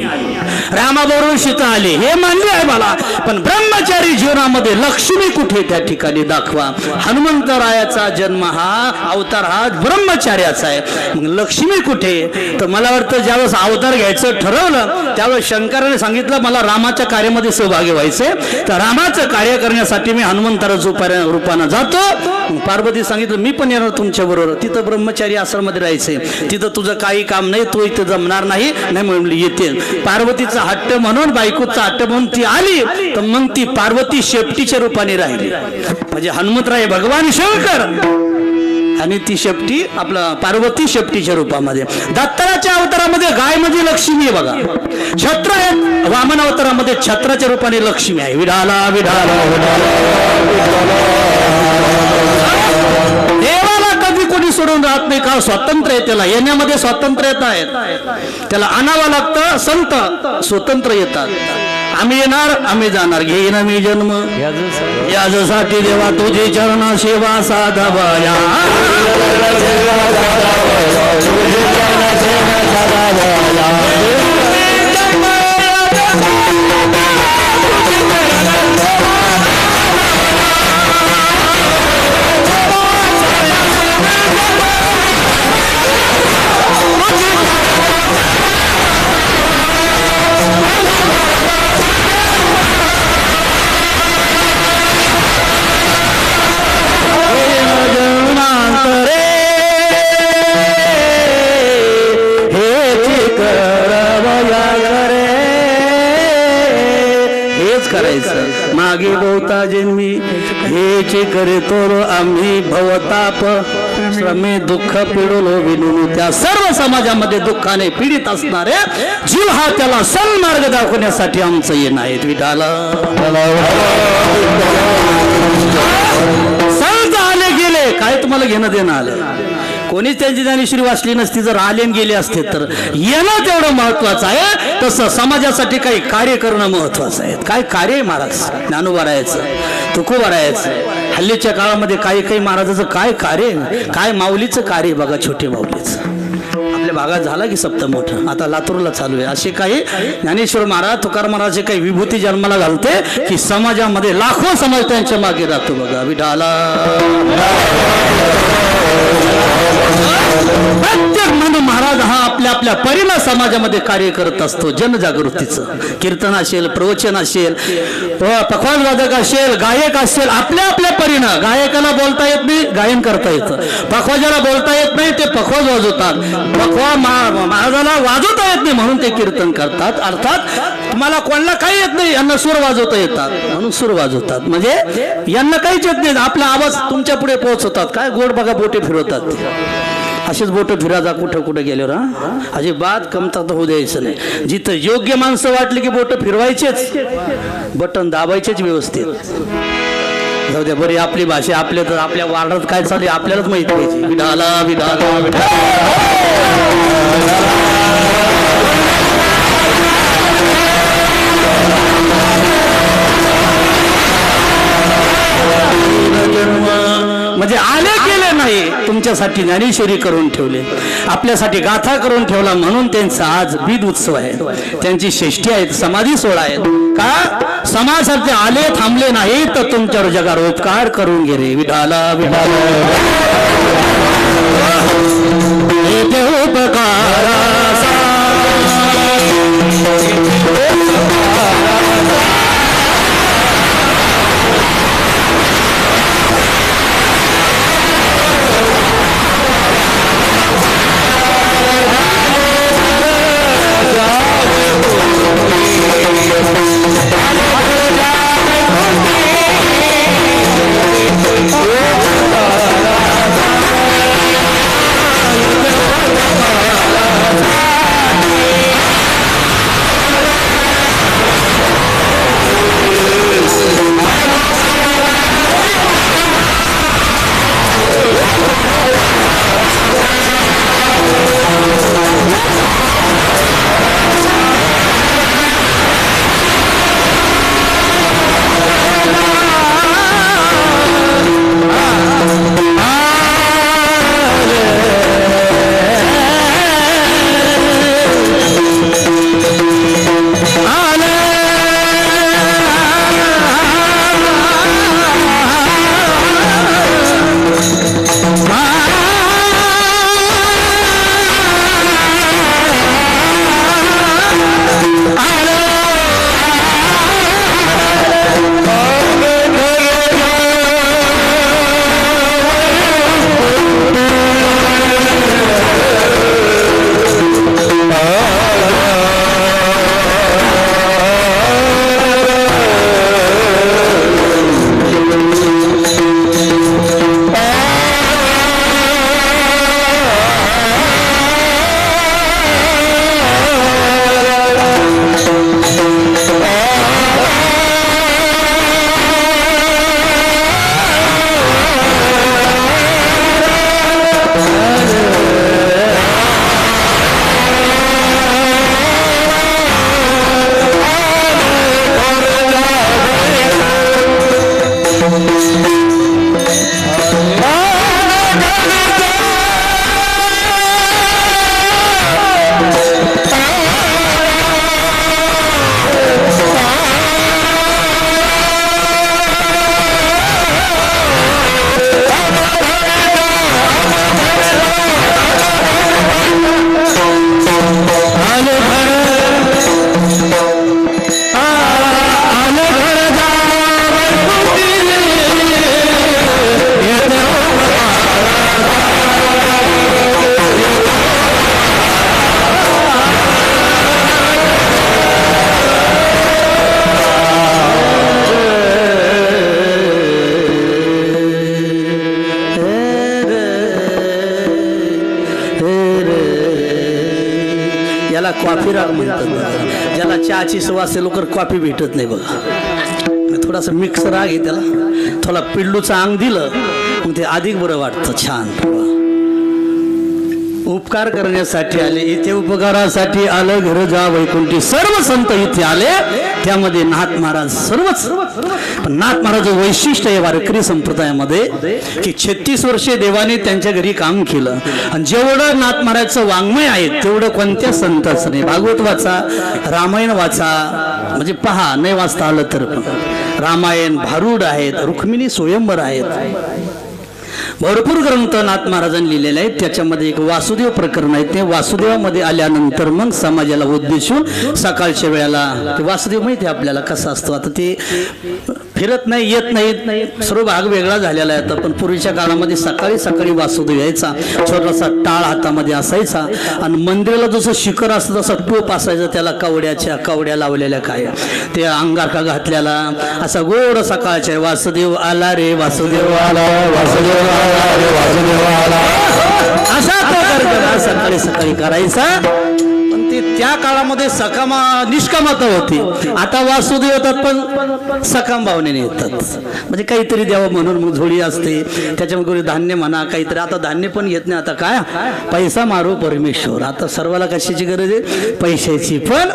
रामाबरोबर सीता आली, हे मान्य आहे मला. पण ब्रह्मचारी जीवनामध्ये लक्ष्मी कुठे त्या ठिकाणी दाखवा. हनुमंतरायाचा जन्म हा अवतार हा ब्रह्मचार्याचा आहे. मग लक्ष्मी कुठे? तर मला वाटतं ज्यावेळेस अवतार घ्यायचं ठरवलं त्यावेळेस शंकराने सांगितलं मला रामाच्या कार्यामध्ये सहभागी व्हायचे, तर रामाचं कार्य करण्यासाठी मी हनुमंतराच्या रूपानं जातो. पार्वती सांगितलं मी पण येणार तुमच्या बरोबर. तिथं ब्रह्मचारी आश्रमामध्ये राहायचे, तिथं तुझं काही काम नाही, तू इथं जमणार नाही. नाही म्हणली येते. पार्वतीचा हट्ट म्हणून, बायकोचा हट्ट म्हणून ती आली. तर मग ती पार्वती शेपटीच्या रूपाने राहिली. म्हणजे हनुमंतराय भगवान शंकर आणि ती शेपटी आपला पार्वती शेपटीच्या रूपामध्ये. दत्ताच्या अवतारामध्ये गाय म्हणजे लक्ष्मी आहे बघा. छत्र आहे वामन अवतारामध्ये छत्राच्या रूपाने लक्ष्मी आहे. विढाला विढाला देवाला कधी कोणी सोडून राहत नाही का? स्वातंत्र्य आहे त्याला, येण्यामध्ये स्वातंत्र्यता आहे. त्याला आणावं लागतं. संत स्वतंत्र येतात. आम्ही येणार आम्ही जाणार, घेईन मी जन्म यासाठी देवा तुझी चरण सेवा साधावया. मागे बहुता जन्मी हेचे करे तोर आम्ही भवताप श्रमे दुःख पिडलो विनून. त्या सर्व समाजामध्ये दुःखाने पीडित असणारे जीव हा त्याला सन्मार्ग दाखवण्यासाठी आमचं येणं आहे. विठाला संत आले गेले काय तुम्हाला घेणं देणं आलं. कोणीच त्यांची ज्ञानेश्वरी वाचली नसती जर आले आणि गेले असते तर येणं तेवढं महत्वाचं आहे तसं समाजासाठी काही कार्य करणं महत्वाचं आहे. काय कार्य आहे महाराज ज्ञानोबा राहायचं तुकोबा राहायचं हल्लीच्या काळामध्ये काही महाराजाचं काय कार्य आहे काय माऊलीचं कार्य आहे बघा छोटे माऊलीचं आपल्या भागात झाला की सप्त मोठं आता लातूरला चालू आहे. असे काही ज्ञानेश्वर महाराज तुकाराम महाराज काही विभूती जन्माला घालते की समाजामध्ये लाखो समाज त्यांच्या मागे राहतो बघा विठाला. प्रत्येक मानव महाराज हा आपल्या परीने समाजामध्ये कार्य करत असतो. जनजागृतीचं कीर्तन असेल प्रवचन असेल पखवाज वादक असेल गायक असेल आपल्या परीनं गायकाला बोलता येत नाही गायन करता येतं पखवाजाला बोलता येत नाही ते पखवाज वाजवतात पखवा महाराजाला वाजवता येत नाही म्हणून ते कीर्तन करतात. अर्थात तुम्हाला कोणाला काही येत नाही यांना सूर वाजवता येतात म्हणून सूर वाजवतात म्हणजे यांना काहीच येत नाही आपला आवाज तुमच्या पुढे पोहोचवतात. काय गोड बघा बोटे फिरवतात असेच बोट फिराजा कुठं गेल्यावर अजिबात कमतरता होऊ द्यायचं नाही. जिथं योग्य माणसं वाटली की बोट फिरवायचेच बटन दाबायचेच व्यवस्थित. जाऊ द्या बरी आपली भाषा आपल्या तर आपल्या वार्डात काय चालू आपल्यालाच माहित पाहिजे. विठाला विठाला विठाला म्हणजे आले गेले नाही तुमच्यासाठी ज्ञानेश्वरी करून ठेवले आपल्यासाठी गाथा करून ठेवला म्हणून त्यांचा आज बीज उत्सव आहे त्यांची षष्ठी आहेत समाधी सोहळा आहेत का समाजासाठी आले थांबले नाही तर तुमच्यावर जगावर उपकार करून गेले. विठाला विठाला कॉफी राग म्हणतात बघा. ज्याला चहाची सुवास लवकर कॉफी भेटत नाही बघा. थोडासा मिक्स राग आहे त्याला थोडा पिल्लूचं अंग दिलं मग ते अधिक बरं वाटतं छान. उपकार करण्यासाठी आले, इथे उपकारासाठी आलं घर जा वैकुंठी, सर्व संत इथे आले, त्यामध्ये नाथ महाराज सर्वच. पण नाथ महाराज वैशिष्ट्य आहे वारकरी संप्रदायामध्ये की 36 वर्षे देवाने त्यांच्या घरी काम केलं, आणि जेवढं नाथ महाराजचं वाङ्मय आहे तेवढं कोणत्या संताचं नाही. भागवत वाचा, रामायण वाचा, म्हणजे पहा, नाही वाचता आलं तर पण रामायण, भारूड आहेत, रुक्मिणी स्वयंवर आहेत, भरपूर ग्रंथ नाथ महाराजांनी लिहिलेले आहेत. त्याच्यामध्ये एक वासुदेव प्रकरण आहे. ते वासुदेवामध्ये आल्यानंतर मग समाजाला उद्देशून सकाळच्या वेळेला, ते वासुदेव माहिती आहे आपल्याला कसा असतो, आता ते फिरत नाही, येत नाही, सर्व भाग वेगळा झालेला आहे. पण पूर्वीच्या काळामध्ये सकाळी सकाळी वासुदेव यायचा, छोटासा टाळ हातामध्ये असायचा, आणि मंदिराला जसं शिखर असतं तसं टोप असायचं, त्याला कवड्या लावलेल्या काय ते अंगारका घातलेला, असा गोड सकाळच्या वासुदेव आला रे, वासुदेव आला, वासुदेव आला रे, वासुदेव आला, असा प्रकार सकाळी सकाळी करायचा. पण ते त्या काळामध्ये निष्कामता होती. आता वासुदेव येतात पण सकाम भावनेने येतात, म्हणजे काहीतरी द्यावं म्हणून. मग झोळी असते, त्याच्यामध्ये धान्य म्हणा काहीतरी. आता धान्य पण येत नाही, आता काय पैसा मारो परमेश्वर, आता सर्वाला कशाची गरज आहे, पैशाची. पण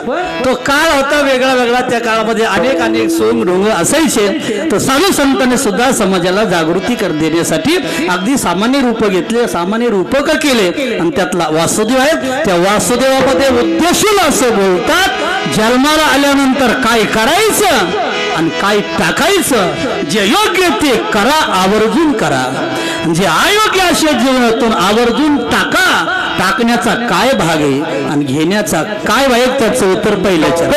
तो काळ होता वेगळा वेगळा, त्या काळामध्ये अनेक सोंग डोंग असायचे. तर साधू संतांनी सुद्धा समाजाला जागृती देण्यासाठी अगदी सामान्य रूप घेतले, सामान्य रूपक केले, आणि त्यातला वासुदेव आहे. त्या वासुदेवामध्ये उद्देशून असं बोलतात, जन्माला आल्यानंतर काय करायचं आणि काय टाकायचं, जे योग्य ते करा, आवर्जून करा, जे अयोग्य अशा जीवनातून आवर्जून टाकण्याचा काय भाग आहे आणि घेण्याचा काय भाग, त्याचं उत्तर पहिल्याच्या.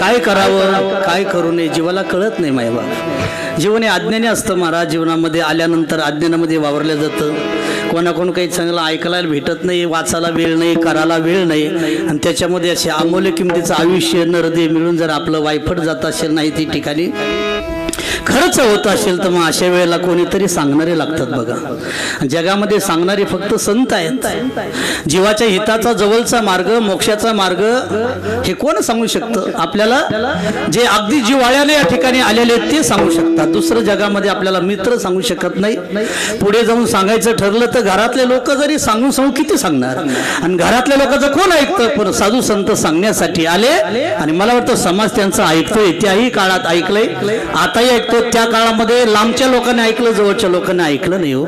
काय करावं काय करू नये जीवाला कळत नाही. मायबाप जीवन हे अज्ञानी असतं महाराज. जीवनामध्ये आल्यानंतर अज्ञानामध्ये वावरलं जातं. कोणाकोण काही चांगलं ऐकायला भेटत नाही, वाचायला वेळ नाही, करायला वेळ नाही, आणि त्याच्यामध्ये असे अमूल्य किमतीचं आयुष्य नरदे मिळून जर आपलं वायफट जात असेल नाही ती ठिकाणी खरंच होत असेल तर मग अशा वेळेला कोणीतरी सांगणारे लागतात बघा. जगामध्ये सांगणारे फक्त संत आहेत. जीवाच्या हिताचा जवळचा मार्ग, मोक्षाचा मार्ग हे कोण सांगू शकतं आपल्याला? जे अगदी जिव्हाळ्याने या ठिकाणी आलेले ते सांगू शकतात. दुसरं जगामध्ये आपल्याला मित्र सांगू शकत नाही. पुढे जाऊन सांगायचं ठरलं तर घरातले लोक जरी सांगू किती सांगणार, आणि घरातल्या लोकांचं कोण ऐकतं? पण साधू संत सांगण्यासाठी आले, आणि मला वाटतं समाज त्यांचं ऐकतोय. त्याही काळात ऐकलंय, आताही ऐकतो. त्या काळामध्ये लांबच्या लोकांनी ऐकलं, जवळच्या लोकांनी ऐकलं नाही हो.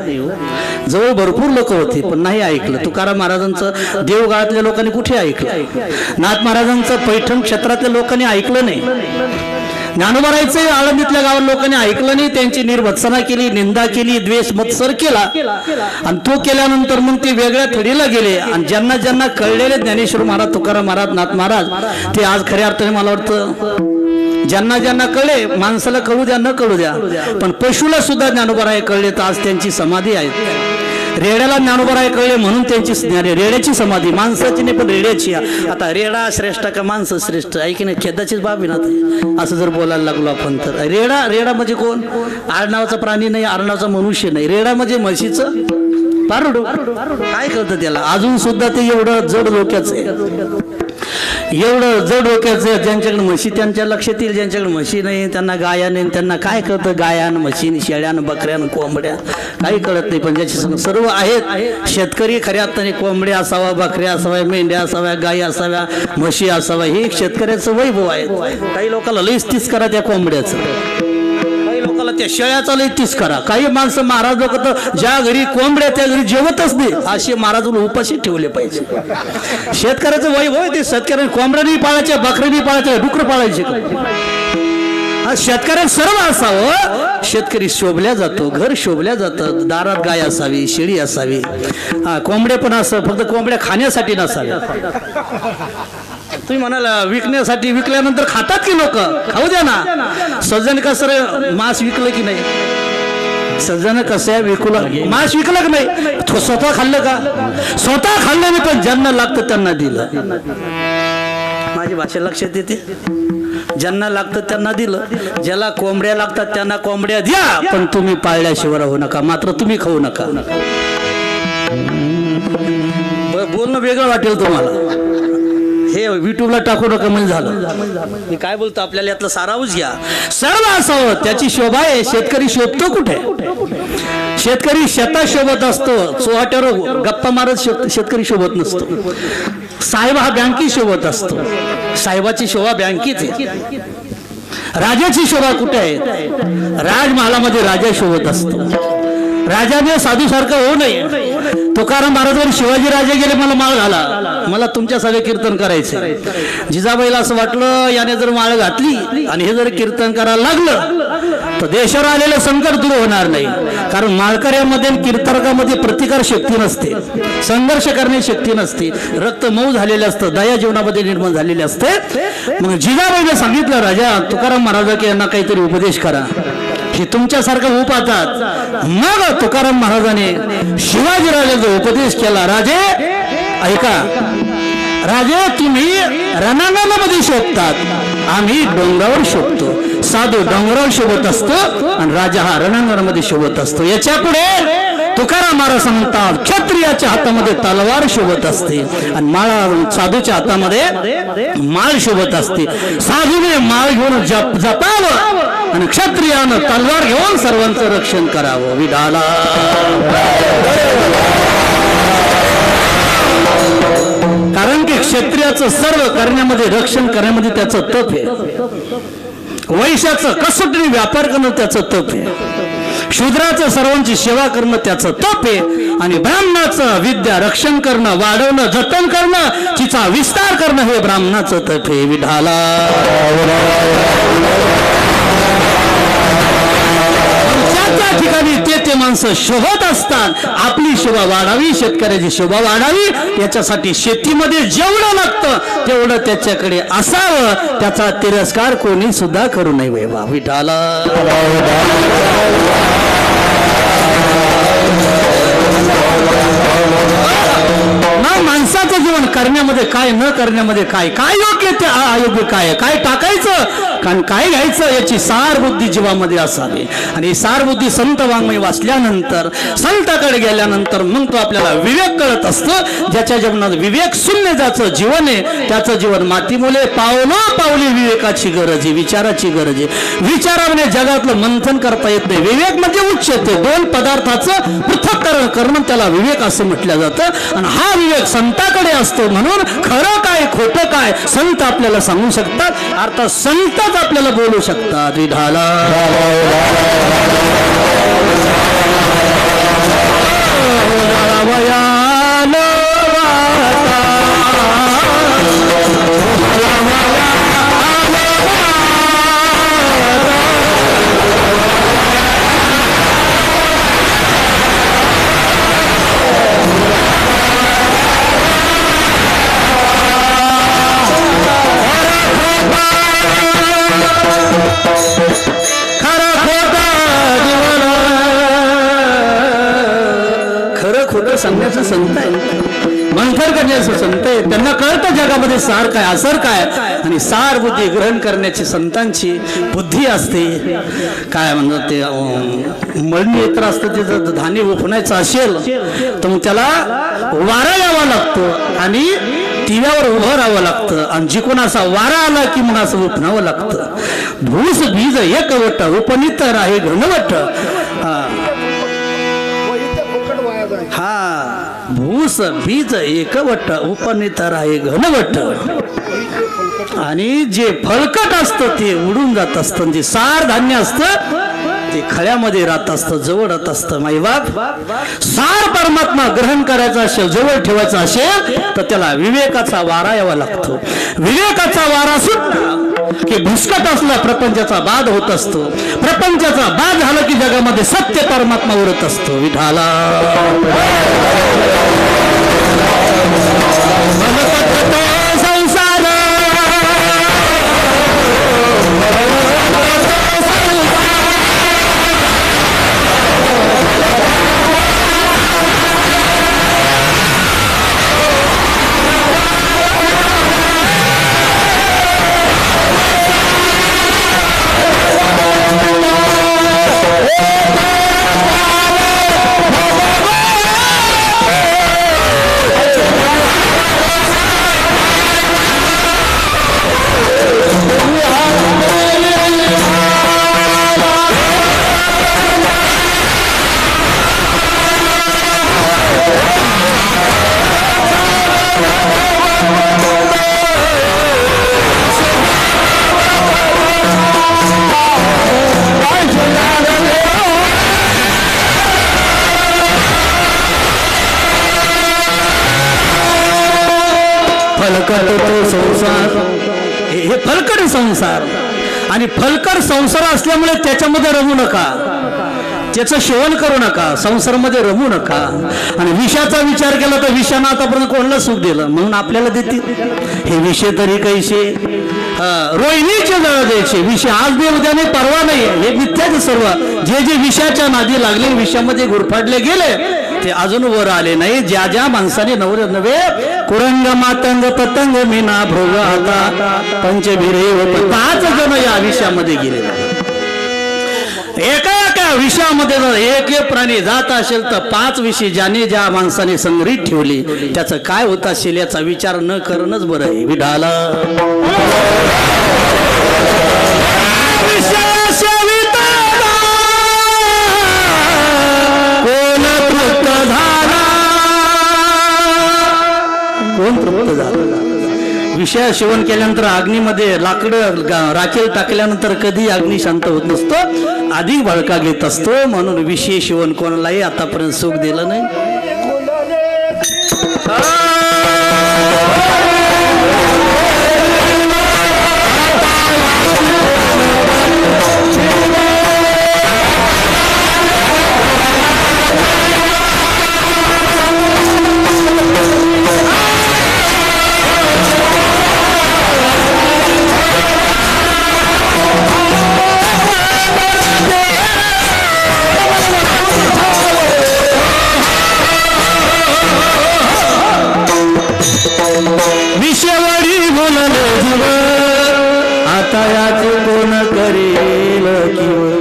जवळ भरपूर लोक होते पण नाही ऐकलं. तुकाराम महाराजांचं देवगाळातल्या लोकांनी कुठे ऐकलं? नाथ महाराजांचं पैठण क्षेत्रातल्या लोकांनी ऐकलं नाही. ज्ञानोबारायचे आळंदीतल्या गावात लोकांनी ऐकलं नाही. त्यांची निर्भत्सना केली, निंदा केली, द्वेष मत्सर केला, आणि तो केल्यानंतर मग ते वेगळ्या थडीला गेले. आणि ज्यांना ज्यांना कळलेले ज्ञानेश्वर महाराज, तुकाराम महाराज, नाथ महाराज, ते आज खऱ्या अर्थाने मला वाटतं ज्यांना ज्यांना कळले, माणसाला कळू द्या न कळू द्या, पण पशुला सुद्धा ज्ञानोबाराय कळले तर आज त्यांची समाधी आहे. रेड्याला ज्ञानोबाराय कळले म्हणून त्यांची रेड्याची समाधी, माणसाची नाही पण रेड्याची. आता रेडा श्रेष्ठ का माणसं श्रेष्ठ आहे की नाही? खेदाचीच बाब आहे ना ते. असं जर बोलायला लागलो आपण तर रेडा म्हणजे कोण? आडनावाचा प्राणी नाही, आडनावाचा मनुष्य नाही. रेडा म्हणजे म्हशीचं पारडू. काय कळतं त्याला? अजून सुद्धा ते एवढं जड डोक्याचं आहे, एवढं जड डोक्याचं. ज्यांच्याकडे म्हशी त्यांच्या लक्षात येईल, ज्यांच्याकडे म्हशी नाही त्यांना गाया नाही. त्यांना काय कळतं? गायान, म्हशीन, शेळ्यान, बकऱ्यान, कोंबड्या काही कळत नाही. पण ज्याची सर्व आहेत शेतकरी खऱ्या अर्थाने, कोंबड्या असावा, बकऱ्या असाव्या, मेंढ्या असाव्या, गायी असाव्या, म्हशी असाव्या, हे शेतकऱ्याचं वैभव आहे. काही लोकांना लईच तीच करा त्या कोंबड्याचं, काही लोकांना त्या शेळ्याचा लई तीच करा. काही माणसं महाराज लोक तर ज्या घरी कोंबड्या त्या घरी जेवतच नाही, असे महाराज उपाशी ठेवले पाहिजे. शेतकऱ्याचं वैभव आहे ते. शेतकऱ्यांनी कोंबड्यानी पाळायच्या, बकऱ्यांनी पाळायच्या, डुकर पाळायचे. शेतकऱ्यांना सर्व असावं. शेतकरी शोभल्या जातो, घर शोभल्या जातं, दारात गाय असावी, शेळी असावी, कोंबड्या पण असं. फक्त कोंबड्या खाण्यासाठी नसाव्या. तुम्ही म्हणाला विकण्यासाठी, विकल्यानंतर खातात की लोक? खाऊ द्या ना. सज्जन कसं मांस विकलं की नाही? सज्जन कसं विकला मांस विकलं की नाही? स्वतः खाल्लं का? स्वतः खाल्लं नाही, पण ज्यांना लागतं त्यांना दिलं. माझी भाषा लक्षात येते? ज्यांना लागतं त्यांना दिलं. ज्याला कोंबड्या लागतात त्यांना कोंबड्या द्या, पण तुम्ही पाळल्याशिवाय राहू नका, मात्र तुम्ही खाऊ नका. बोलणं वेगळं वाटेल तुम्हाला, हे युट्यूबला टाकू नका म्हणजे झालं. मी काय बोलतो आपल्याला यातला सारांश घ्या. सर्व असावं त्याची शोभा आहे. शेतकरी शोभतो कुठे? शेतकरी शेतात शोभत असतो, चोहाट्यावर गप्पा मारत शेतकरी शोभत नसतो. साहेब हा बँकेत शोभत असतो. साहेबाची शोभा बँकेत आहे. राजाची शोभा कुठे आहे? राजमहालामध्ये राजा शोभत असतो. राजाने साधूसारखं होऊ नये. तुकाराम महाराजांवर शिवाजी राजे गेले, मला माळ घाला, मला तुमच्या सगळे कीर्तन करायचे. जिजाबाईला असं वाटलं याने जर माळ घातली आणि हे जर कीर्तन करायला लागलं तर देशावर आलेलं संकट दूर होणार नाही. कारण माळकऱ्यामध्ये कीर्तनकामध्ये प्रतिकार शक्ती नसते, संघर्ष करण्याची शक्ती नसते, रक्त मऊ झालेलं असतं, दया जीवनामध्ये निर्माण झालेली असते. मग जिजाबाईने सांगितलं राजा तुकाराम महाराज की यांना काहीतरी उपदेश करा, हे तुमच्यासारखं होऊ पाहतात. मग तुकाराम महाराजाने शिवाजीराजाचा उपदेश केला. राजे ऐका, राजे तुम्ही रणांगणामध्ये शोभतात, आम्ही डोंगरावर शोभतो. साधू डोंगरावर शोभत असतो आणि राजा हा रणांगणामध्ये शोभत असतो. याच्या पुढे तुकाराम महाराज सांगतात क्षत्रियाच्या हातामध्ये तलवार शोभत असते आणि माळा साधूच्या हातामध्ये माळ शोभत असते. साधूने माळ घेऊन जपावं आणि क्षत्रियानं तलवार घेऊन सर्वांचं रक्षण करावं. विडाला कारण की क्षत्रियाचं सर्व करण्यामध्ये, रक्षण करण्यामध्ये त्याचं तप आहे. वैश्याचं कसोटीने व्यापार करणं त्याचं तप आहे. शूद्राचं सर्वांची सेवा करणं त्याचं तप आहे. आणि ब्राह्मणाचं विद्या रक्षण करणं, वाढवणं, जतन करणं, तिचा विस्तार करणं हे ब्राह्मणाचं तप आहे. विढाला त्या ठिकाणी ते माणसं शोभत असतात. आपली शोभा वाढावी, शेतकऱ्याची शोभा वाढावी, याच्यासाठी शेतीमध्ये जेवढं लागतं तेवढं त्याच्याकडे असावं. त्याचा तिरस्कार कोणी सुद्धा करू नये. वैभव विठाला ना माणसाचं जीवन करण्यामध्ये काय, न करण्यामध्ये काय, काय योग्य ते अयोग्य काय, काय टाकायचं आणि काय घ्यायचं, याची सार बुद्धी जीवामध्ये असावी. आणि सार बुद्धी संत वाङ्मय वाचल्यानंतर, संताकडे गेल्यानंतर मग तो आपल्याला विवेक कळत असतो. ज्याच्या जीवनात विवेक शून्य ज्याचं जीवन आहे त्याचं जीवन माती मुले. पावलं पावली विवेकाची गरज आहे, विचाराची गरज आहे. विचाराने जगातलं मंथन करता येत नाही. विवेक म्हणजे उच्चते, दोन पदार्थाचं पृथक्करण करणं त्याला विवेक असं म्हटलं जातं. आणि हा विवेक संताकडे असतो. म्हणून खरं काय खोटं काय संत आपल्याला सांगू शकतात, अर्थात संतच आपल्याला बोलू शकतात. विठाला सांगण्याचं संत आहे, मंथन करण्याचं संत आहे. त्यांना कळतं जगामध्ये सार काय असर काय. आणि सार बुद्धी ग्रहण करण्याची संतांची बुद्धी असते. काय म्हणतात ते मळणी येत्र असतं, ते जर धान्य उपणायचं असेल तर मग त्याला वारा यावा लागतो आणि तिव्यावर उभं राहावं लागतं. आणि जिकडून असा वारा आला की मग असं उपणावं लागतं. भूस बीज एकवट उपनितर आहे घनवट. हा भूस बीज एकवट उपनितर आहे घनवट. आणि जे फलकट असतं ते उडून जात असतं, जे सार धान्य असतं ते खळ्यामध्ये राहत असतं, जवळ राहत असतं. माईबाप, सार परमात्मा ग्रहण करायचा असेल, जवळ ठेवायचा असेल तर त्याला विवेकाचा वारा यावा लागतो. विवेकाचा वारा सुटला की भुसकट असला प्रपंचाचा बाध होत असतो. प्रपंचाचा बाध झाला की जगामध्ये सत्य परमात्मा उरत असतो. विठाला संसार संसार हे फलकट संसार. आणि फलकट संसार असल्यामुळे त्याच्यामध्ये रमू नका, त्याचं सेवन करू नका, संसारामध्ये रमू नका. आणि विषयाचा विचार केला तर विषयानं आतापर्यंत कोणाला सुख दिलं म्हणून आपल्याला देतील. हे विषय तरी कैसे रोहिणीचे जळ द्यायचे विषय, आज दे उद्या नाही परवा नाही, हे मिथ्याचे सर्व. जे जे विषयाच्या नादी लागले, विषयामध्ये गुरफाडले गेले ते अजून वर आले नाही. ज्या ज्या माणसाने नवे कुरंग मातंग पतंग मीना भोग आता पंचभिरे 5 जण या विषयामध्ये गेले. एका एका विषयामध्ये जर एक एक प्राणी जात असेल तर 5 विषय ज्याने ज्या माणसाने संग्रहित ठेवले त्याचं काय होत असेल याचा विचार न करणंच बरं आहे. विढाला कोण तृप्त झाला. विषय सेवन केल्यानंतर अग्नीमध्ये लाकडं राखेल टाकल्यानंतर कधी अग्नी शांत होत नसतो, अधिक भडका घेत असतो. म्हणून विषय सेवन कोणालाही आतापर्यंत सुख दिलं नाही. तयाचे कोण करेल किव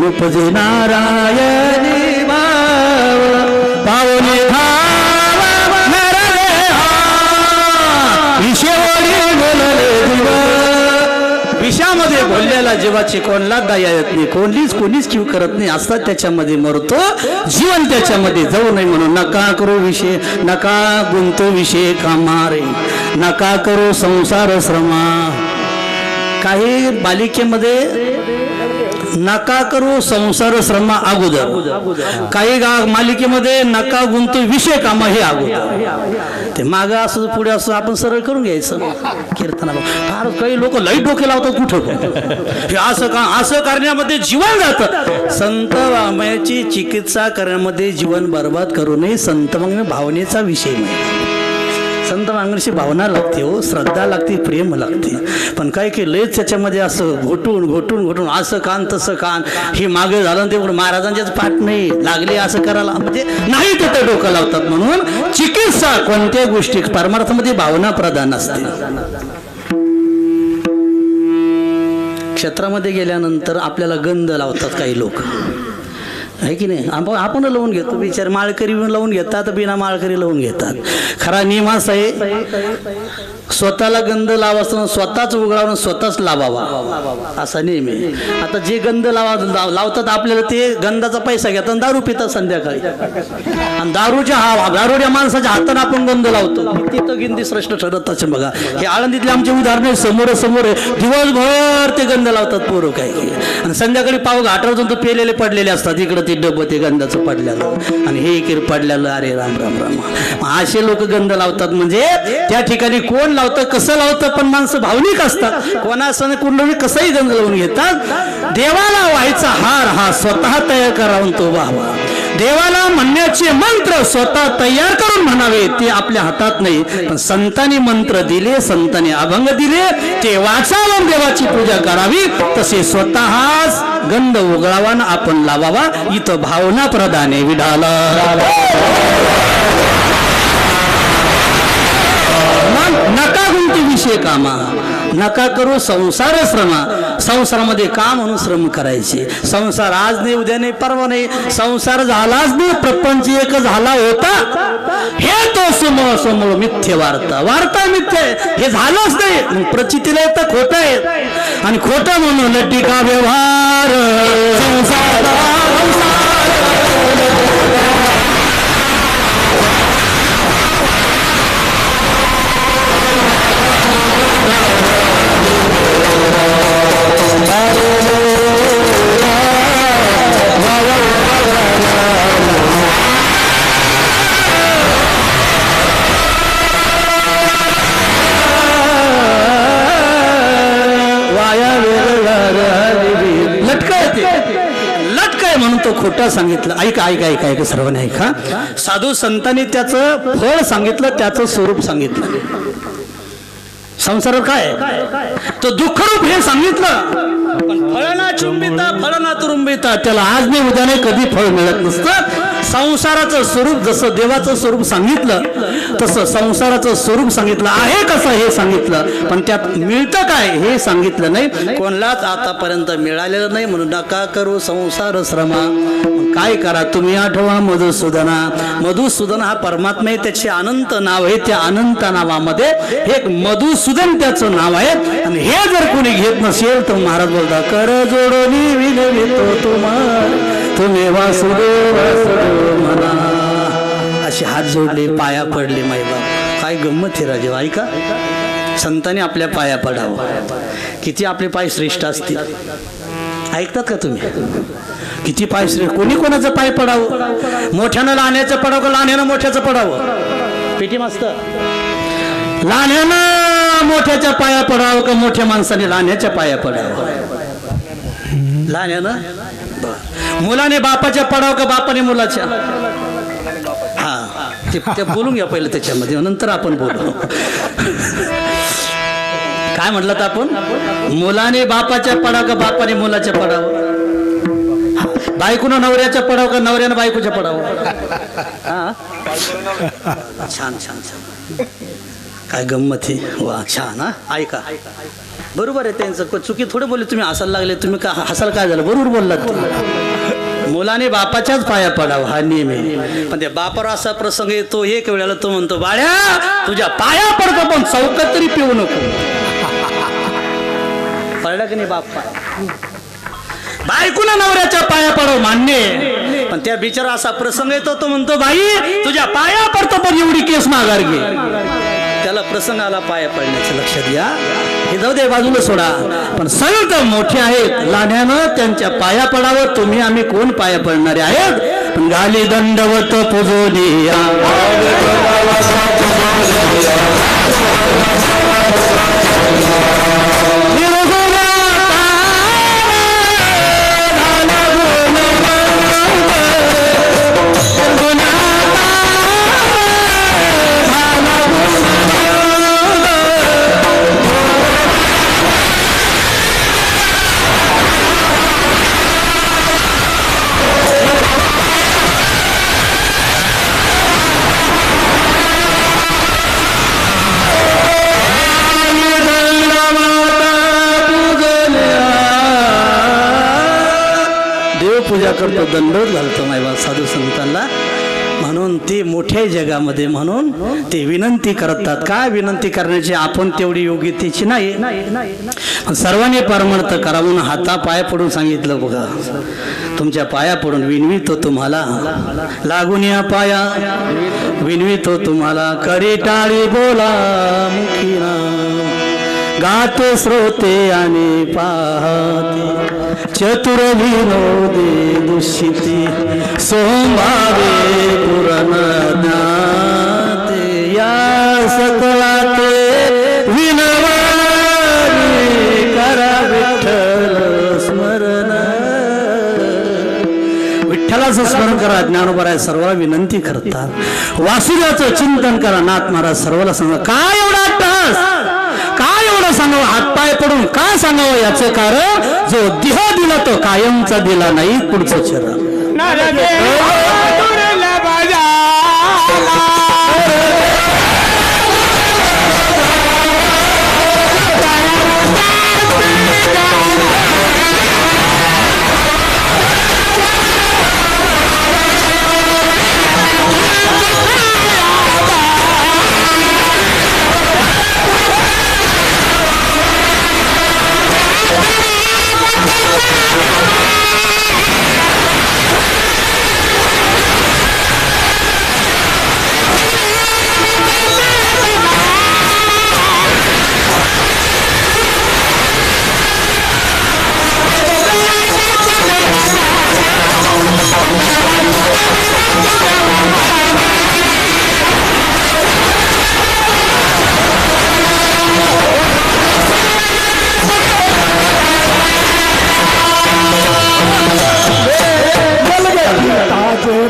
उपजे नारायणी भाव पावने धावा नरदेहा विषयावरी बोलले जीव विषामध्ये बोललेला जीवाची कोणला दया येत नाही कोणीच किव करत नाही असतात त्याच्यामध्ये मरतो जीवन त्याच्यामध्ये जाऊ नये म्हणून नका करू विषय नका गुंतो विषय कामारे नका करू संसार श्रमा काही बालिकेमध्ये नका करू संसार श्रमा अगोदर काही मालिकेमध्ये नका गुंतू विषय काम हे अगोदर ते मागं असं पुढे असं आपण सरळ करून घ्यायचं कीर्तनाला फार काही लोक लई डोके लावतात कुठं हे असं करण्यामध्ये जीवन जातं संत वाङ्मयाची चिकित्सा करण्यामध्ये जीवन बर्बाद करू नये संत वाङ्मय भावनेचा विषय नाही संत वाङ्मयाची भावना लागते हो श्रद्धा लागते प्रेम लागते पण काय केलंच त्याच्यामध्ये असं घोटून असं कान तसं कान हे मागे झालं ते महाराजांच्याच पाठ नाही लागले असं करायला म्हणजे नाही तिथं डोकं लावतात म्हणून चिकित्सा कोणत्या गोष्टी परमार्थामध्ये भावना प्रधान असते क्षेत्रामध्ये गेल्यानंतर आपल्याला गंध लावतात काही लोक आहे की नाही आपण लावून घेतो बिचार माळकरी लावून घेतात बिना माळकरी लावून घेतात खरा नियम असा आहे स्वतःला गंध लावायचं स्वतःच उघडावून स्वतःच लावावा असा नियम आहे आता जे गंध लावतात आपल्याला ते गंधाचा पैसा घेतात दारू पितात संध्याकाळी आणि दारूच्या माणसाच्या हाताने आपण गंध लावतो तिथं गिंदी श्रेष्ठ ठरत असे बघा हे आळंदीतले आमचे उदाहरण समोर दिवसभर ते गंध लावतात पोरं काय आणि संध्याकाळी पाव घाटावर तो पेलेले पडलेले असतात इकडं ते डबं ते गंधाचं पडलेलं आणि हे इकडे पडलेलं अरे राम राम राम असे लोक गंध लावतात म्हणजे त्या ठिकाणी कोण लावतं कसं लावतं पण माणसं भावनिक असतात कोणासं कुंडली कसंही गंध लावून घेतात देवाला व्हायचा हार हा स्वतः तयार करावून तो व्हावा देवाला म्हणण्याचे मंत्र स्वतः तयार करून म्हणावे ते आपल्या हातात नाही पण संतांनी मंत्र दिले संतांनी अभंग दिले ते वाचावून देवाची पूजा करावी तसे स्वतःच गंध उघडावा ना आपण लावावा इथं भावना प्रधान आहे विडाला नका गुंती विषय कामा नका करू संसार श्रमा संसारामध्ये का म्हणून श्रम करायचे संसार आज नाही उद्या नाही परवा नाही संसार झालाच नाही प्रपंच एक झाला होता हे तो समोर मिथ्य वार्ता मिथ्य हे झालंच नाही प्रचितीला येतं खोटं आहे आणि खोटं म्हणून टीका व्यवहार संसार म्हणून तो खोटा सांगितलं ऐका सर्वांनी ऐका साधू संतांनी त्याचं फळ सांगितलं त्याचं स्वरूप सांगितलं संसार काय तो दुःखरूप हे सांगितलं पण फळना चुंबिता फळना तुरुंबिता त्याला आज नाही उद्या नाही कधी फळ मिळत नसतं संसाराचं स्वरूप जसं देवाचं स्वरूप सांगितलं तसं संसाराचं स्वरूप सांगितलं आहे कसं हे सांगितलं पण त्यात मिळतं काय हे सांगितलं नाही कोणालाच आतापर्यंत मिळालेलं नाही म्हणून नका करू संसार श्रमा काय करा तुम्ही आठवा मधुसूदन हा परमात्मा आहे त्याचे अनंत नाव आहे त्या अनंत नावामध्ये एक मधुसूदन त्याचं नाव आहे आणि हे जर कोणी घेत नसेल तर महाराज बोलता कर जोडोनी विनवितो तुम्ही वासुदेव म्हणा असे हात जोडले पाया पडले माई बाप काय गंमत आहे राजे ऐका संतांनी आपल्या पाया पडावं किती आपले पाय श्रेष्ठ असतील ऐकतात का तुम्ही किती पाय श्रेष्ठ कोणी कोणाचं पाय पडावं मोठ्यानं लहान्याचं पडावं का लहान्यानं मोठ्याचं पडावं पेटी मास्तर लहान्यानं मोठ्याच्या पाया पडावं का मोठ्या माणसाने लहान्याच्या पाया पडावं लहान्यानं मुलाने बापाच्या पडावं का बापाने मुलाच्या हा ते बोलून घ्या पहिलं त्याच्यामध्ये नंतर आपण बोलू काय म्हटलं तर आपण मुलाने बापाच्या पडावं का बापाने मुलाच्या पडावं बायकोनं नवऱ्याच्या पडावं का नवऱ्यानं बायकोच्या पडावं हा छान छान छान काय गंमत आहे वा छान हा ऐका बरोबर आहे त्यांचं चुकी थोडे बोलले तुम्ही हसायला लागले तुम्ही का हसायला काय झालं बरोबर बोललात तुम्ही मुलाने बापाच्याच पाया पडावं हा नियम आहे पण त्या बापावर असा प्रसंग येतो एक वेळेला तो म्हणतो बाळ्या तुझ्या पाया पडतो पण चौकात तरी पिऊ नको कळलं की नाही बाप्पा बायकोला नवऱ्याच्या पाया पडावं मान्य आहे पण त्या बिचारा असा प्रसंग येतो तो म्हणतो बाई तुझ्या पाया पडतो पण एवढी केस माघार घे त्याला प्रसंग आला पाया पडण्याचं लक्षात घ्या हे जाऊ दे बाजूला सोडा पण सगळे तर मोठे आहेत लाण्यानं त्यांच्या पाया पडावं तुम्ही आम्ही कोण पाया पडणारे आहेत पण गाली दंडवत पुजोलिया पूजा करतो दंडोत घालतो मायबा साधू संतांना म्हणून ते मोठ्या जगामध्ये म्हणून ते विनंती करतात काय विनंती करण्याची आपण तेवढी योग्यतेची नाही सर्वांनी परमर्थ करा म्हणून हाता पाय पडून सांगितलं बघा तुमच्या पाया पडून विनवितो तुम्हाला लागून या पाया विनवितो तुम्हाला करी टाळी बोला मुखीना गातो श्रोते आणि पाहते चतुर विनोदी दुष्यती सोमवारे पुरण ज्ञाते या सकळाते विनवारी करा विठ्ठल स्मरण विठ्ठलाचं स्मरण करा ज्ञानोबराय सर्वाला विनंती करतात वासुदेवाचं चिंतन करा नाथ महाराज सर्वाला सांगा काय एवढा तास काय एवढं सांगावं हातपाय पडून काय सांगावं याचं कारण जो देह दिला तो कायमचा दिला नाही पुढचं चरण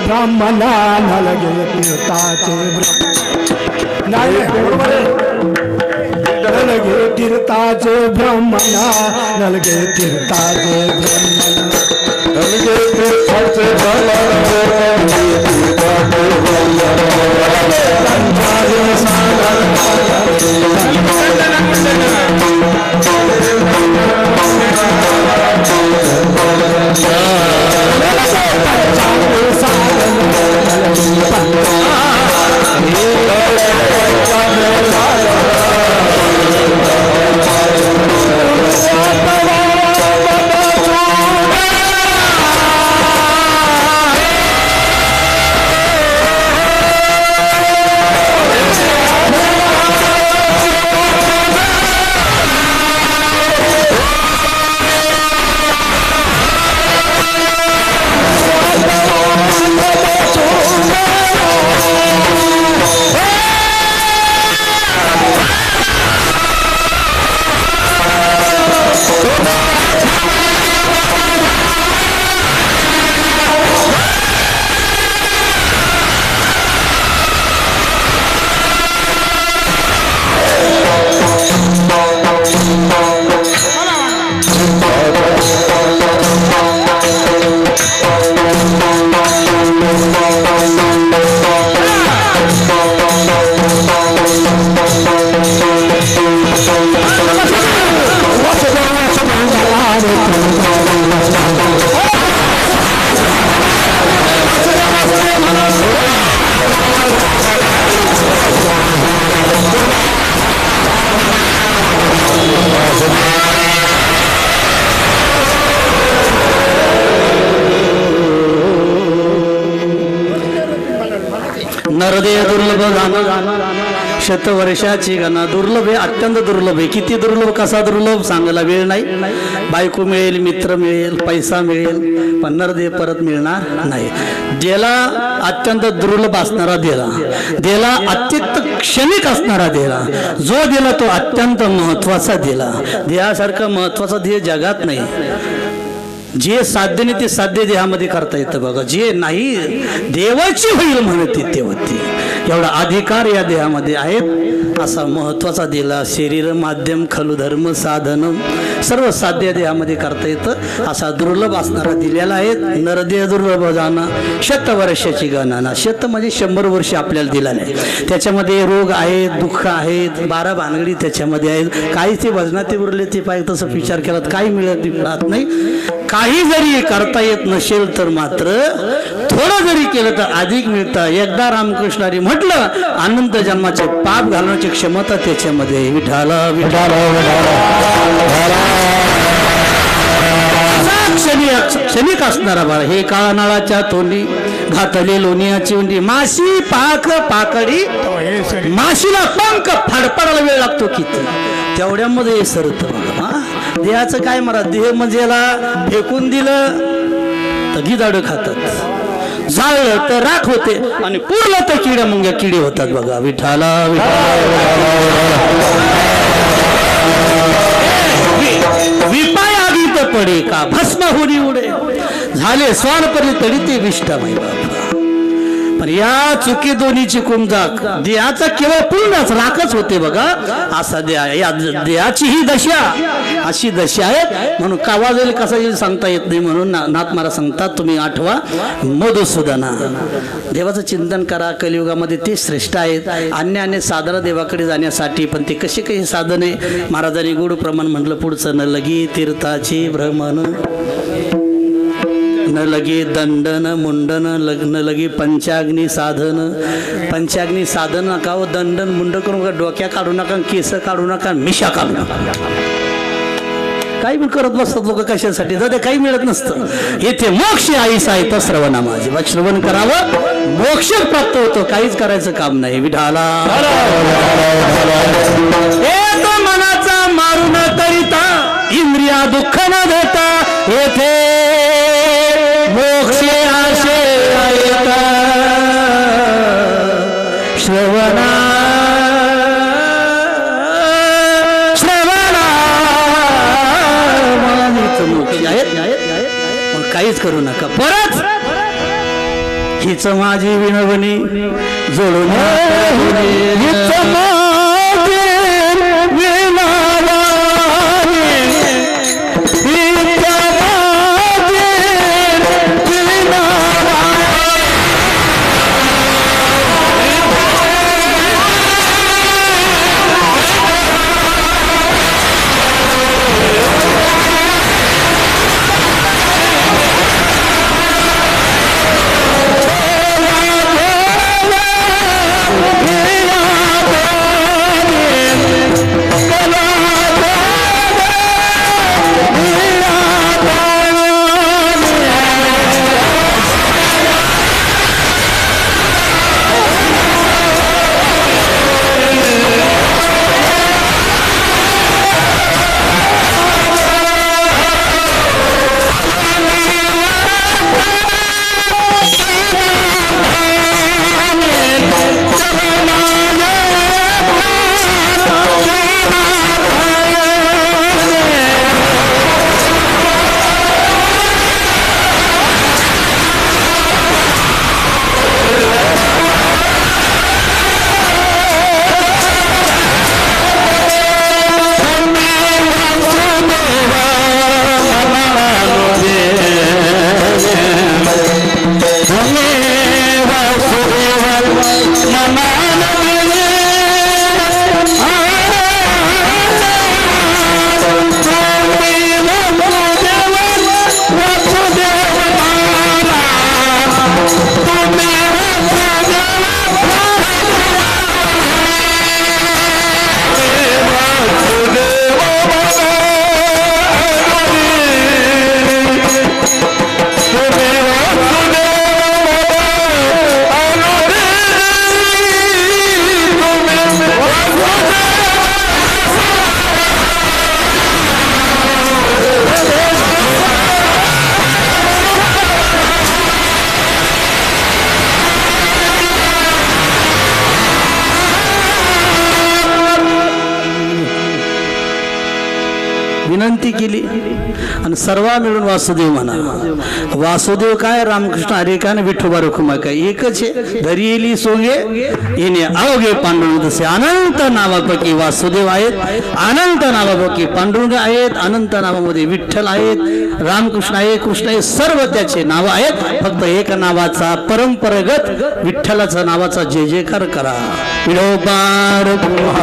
ब्राह्मणा नलगे तीर्थाचे नलगे तीर्थाचे ब्राह्मणा नलगे तीर्थाचे ब्राह्मण नलगे तीर्थाचे नरदेह दुर्लभ गाणं शतवर्षाची गणा दुर्लभ आहे, अत्यंत दुर्लभ आहे. किती दुर्लभ, कसा दुर्लभ सांगायला वेळ नाही. बायको मिळेल, मित्र मिळेल, पैसा मिळेल, पण नरदेह परत मिळणार नाही. देला अत्यंत दुर्लभ असणारा देला अत्यंत क्षणिक असणारा देला, जो दिला तो अत्यंत महत्वाचा दिला. देहासारखा महत्वाचा ध्येय जगात नाही. जे साध्य नाही ते साध्य देहामध्ये करता येतं बघा. जे नाही देवाची होईल म्हणते ते होते. एवढा अधिकार या देहामध्ये आहेत. असा महत्वाचा दिला. शरीर माध्यम खलु धर्म साधन, सर्व साध्य देहामध्ये करता येतं. असा दुर्लभ असणारा दिलेला आहे. नरदेह दुर्लभ जाणं शतवर्षाची गणना. शत म्हणजे 100 वर्ष आपल्याला दिला नाही. त्याच्यामध्ये रोग आहेत, दुःख आहेत, 12 भानगडी त्याच्यामध्ये आहेत. काही ते वजनात उरले ते पाहिजे तसं विचार केला काही मिळत नाही. काही जरी करता येत नसेल तर मात्र थोडं जरी केलं तर अधिक मिळतं. एकदा रामकृष्णारी म्हटलं अनंत जन्माचे पाप घालण्याची क्षमता त्याच्यामध्ये. विठाला विठाला क्षणिक असणारा बाळ हे काळनाळाच्या तोंडी घातले लोणियाची उंडी. माशी पाक पाकडी, माशीला पंख फाडफाडायला वेळ लागतो किती, तेवढ्यामध्ये सरत. देहाचं काय म्हणा, देह म्हणजे याला फेकून दिलं तर गिधाड खातात, जाळलं तर राख होते, आणि पुरलं तर किड्या मुंग्या किडे होतात बघा. विठाला विपाय आगीत पडे का भस्म होडी उडे, झाले स्वारपरी तरी ते विष्टामाई बाबा. पण या चुकी दोन्हीची कुमजाक देहाचा केवळ पूर्णच राखच होते बघा. असा देहा, या देहाची ही दशा अशी दशा आहे. म्हणून कावा जाईल कसा येईल सांगता येत नाही. म्हणून नाथ महाराज सांगतात तुम्ही आठवा मधुसूदना, देवाचं चिंतन करा. कलियुगामध्ये ते श्रेष्ठ आहेत. अन्य साधन देवाकडे जाण्यासाठी. पण ते कसे काही साधन आहे महाराजांनी गुढ प्रमाण म्हटलं पुढचं. न लगी तीर्थाची भ्रमण, न लगे दंडन मुंडन, न लगे पंचाग्नी साधन. पंचाग्नी साधन नका हो, दंडन मुंड करू नका, डोक्या काढू नका, केस काढू नका, मिशा काढू नका. काही पण करत बसतात लोक कशासाठी, तर ते काही मिळत नसतं. येथे मोक्ष आईस आहे तर श्रवणा माझे, श्रवण करावं मोक्ष प्राप्त होतो. काहीच करायचं काम नाही. विठाला मनाचा मारून करिता, इंद्रिया दुःख न देता, येथे मोक्ष आशे येता श्रवणा श्रवणा मोक्ष आहेत. काहीच करू नका. परत हीच माझी विनवणी जोडून विनंती केली आणि सर्व मिळून वासुदेव म्हणा. वासुदेव काय, रामकृष्ण हरे काय, विठोबा रखुमा काय, एकच आहे. धरी येली सोंगे येणे अवघे पांडुरंग, तसे अनंत नावापैकी वासुदेव आहेत, अनंत नावापैकी पांडुरंग आहेत, अनंत नावामध्ये विठ्ठल आहेत, रामकृष्ण आहे, कृष्ण आहे, सर्व त्याचे नाव आहेत. फक्त एक नावाचा परंपरागत विठ्ठलाचा नावाचा जय जयकार करा. विठोबा रखुमा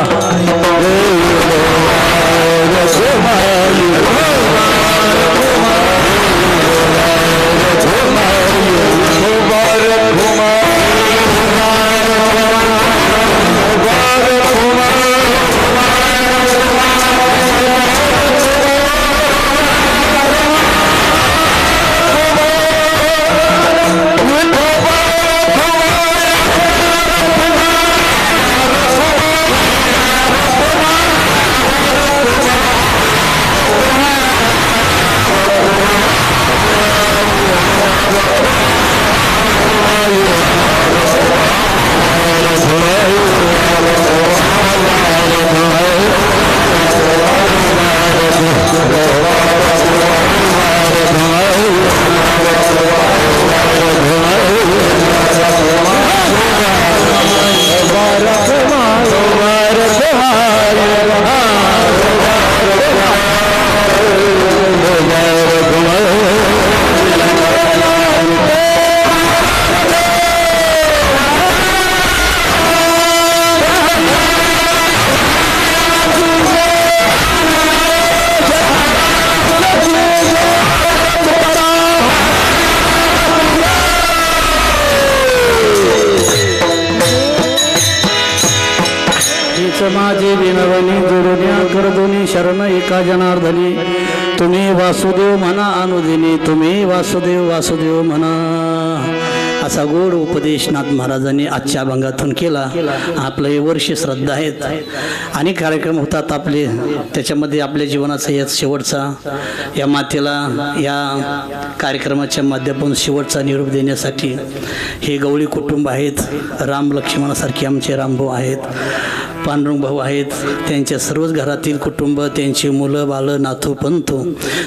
माझे विनवणी जोडण्या करदोनी शरण एका जनार्दनी. तुम्ही वासुदेव म्हणा अनुदिनी, तुम्ही वासुदेव वासुदेव म्हणा. असा गोड उपदेश नाथ महाराजांनी आजच्या अभंगातून केला. आपलं हे वर्ष श्रद्धा आहेत, अनेक कार्यक्रम होतात आपले, त्याच्यामध्ये आपल्या जीवनाचा या शेवटचा या मातेला या कार्यक्रमाच्या माध्यमातून शेवटचा निरोप देण्यासाठी हे गवळी कुटुंब आहेत. राम लक्ष्मणासारखे आमचे रामभाऊ आहेत, पांडुरंग भाऊ आहेत, त्यांच्या सर्वच घरातील कुटुंब, त्यांची मुलं बालं नातू पंतू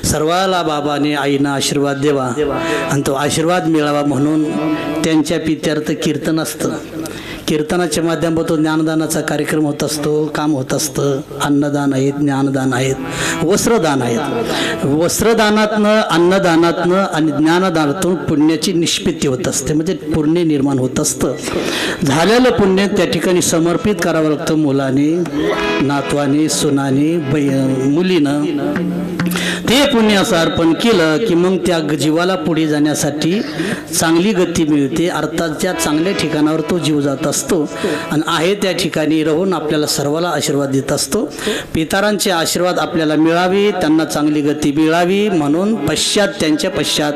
सर्वाला बाबाने आईनं आशीर्वाद द्यावा आणि तो आशीर्वाद मिळावा म्हणून त्यांच्या पित्यार्थ कीर्तन असतं. कीर्तनाच्या माध्यमातून ज्ञानदानाचा कार्यक्रम होत असतो, काम होत असतं. अन्नदान आहेत, ज्ञानदान आहेत, वस्त्रदान आहेत. वस्त्रदानातनं, अन्नदानातनं आणि ज्ञानदानातून पुण्याची निष्पत्ती होत असते, म्हणजे पुण्य निर्माण होत असतं. झालेलं पुण्य त्या ठिकाणी समर्पित करावं लागतं मुलाने, नातवाने, सुनाने, मुलीनं. ते पुण्य असं अर्पण केलं की मग त्या जीवाला पुढे जाण्यासाठी चांगली गती मिळते. अर्थात त्या चांगल्या ठिकाणावर तो जीव जात असतो आणि आहे त्या ठिकाणी राहून आपल्याला सर्वाला आशीर्वाद देत असतो. पितरांचे आशीर्वाद आपल्याला मिळावे, त्यांना चांगली गती मिळावी म्हणून त्यांच्या पश्चात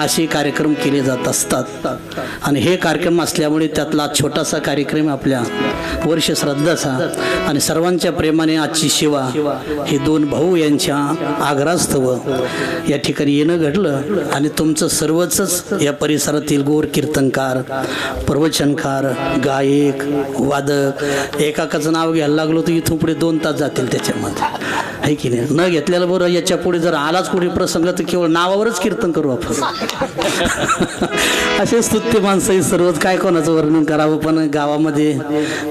असे कार्यक्रम केले जात असतात. आणि हे कार्यक्रम असल्यामुळे त्यातला छोटासा कार्यक्रम आपल्या वर्ष श्रद्धाचा आणि सर्वांच्या प्रेमाने आजची सेवा हे दोन भाऊ यांच्या आग्रहास्तव या ठिकाणी येणं घडलं. आणि तुमचं सर्वच या परिसरातील गोर कीर्तनकार, प्रवचनकार, गायक, वादक, एकाचं नाव घ्यायला लागलो तर इथून पुढे 2 तास जातील त्याच्यामध्ये, आहे की नाही. न घेतलेलं बरं, याच्या पुढे जर आलाच पुढे प्रसंग तर केवळ नावावरच कीर्तन करू आपण. असे स्तुत्य माणसं सर्वच, काय कोणाचं वर्णन करावं. पण गावामध्ये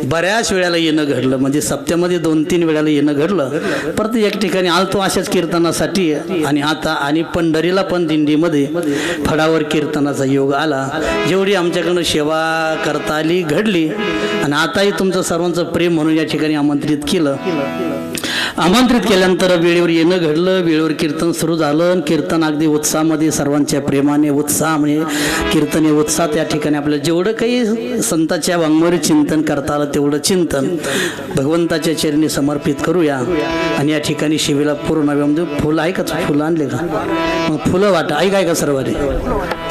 बऱ्याच वेळेला येणं घडलं, म्हणजे सप्त्यामध्ये 2-3 वेळेला येणं घडलं. परत एक ठिकाणी आलतो अशाच कीर्तनासाठी आणि आता आणि पंढरीला पण दिंडीमध्ये फडावर कीर्तनाचा योग आला. जेवढी आमच्याकडनं सेवा करता आली घडली आणि आताही तुमचं सर्वांचं प्रेम म्हणून या ठिकाणी आमंत्रित केलं. आमंत्रित केल्यानंतर वेळेवर येणं घडलं, वेळेवर कीर्तन सुरू झालं. कीर्तन अगदी उत्साहामध्ये, सर्वांच्या प्रेमाने, उत्साहामुळे कीर्तन उत्साह त्या ठिकाणी आपलं जेवढं काही संतांच्या वाङ्मयावर चिंतन करता आलं तेवढं चिंतन भगवंताच्या चरणी समर्पित करूया. आणि या ठिकाणी शिवेला पूर्ण म्हणजे फुलं आहे का, फुलं आणले का, मग फुलं वाटा ऐक का सर्व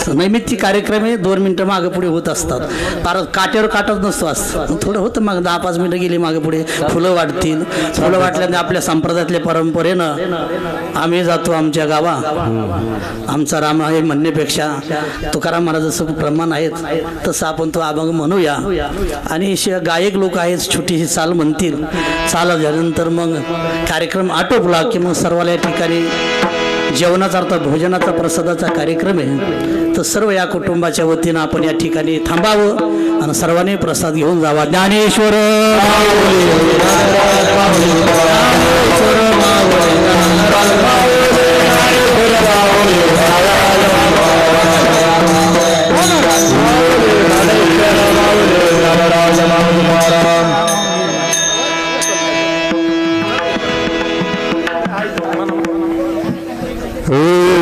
नैमित्तिक कार्यक्रम आहे. 2 मिनटं मागं पुढे होत असतात, फार काट्यावर काटत नसतो असं थोडं होतं. मग 10-5 मिनटं गेली मागे पुढे फुलं वाटतील. फुलं वाटल्यानंतर आपल्या आपल्या संप्रदायातल्या परंपरेनं आम्ही जातो आमच्या गावा. आमचा राम आहे म्हणण्यापेक्षा तुकाराम महाराजाचं प्रमाण आहेत तसं आपण तो अभंग म्हणूया. आणि गायक लोक आहेत छोटीशी चाल म्हणतील. चाल झाल्यानंतर मग कार्यक्रम आटोपला की मग सर्वाला या ठिकाणी जेवणाचा अर्थात भोजनाचा प्रसादाचा कार्यक्रम आहे. तर सर्व या कुटुंबाच्या वतीनं आपण या ठिकाणी थांबावं आणि सर्वांनी प्रसाद घेऊन जावा. ज्ञानेश्वर Oh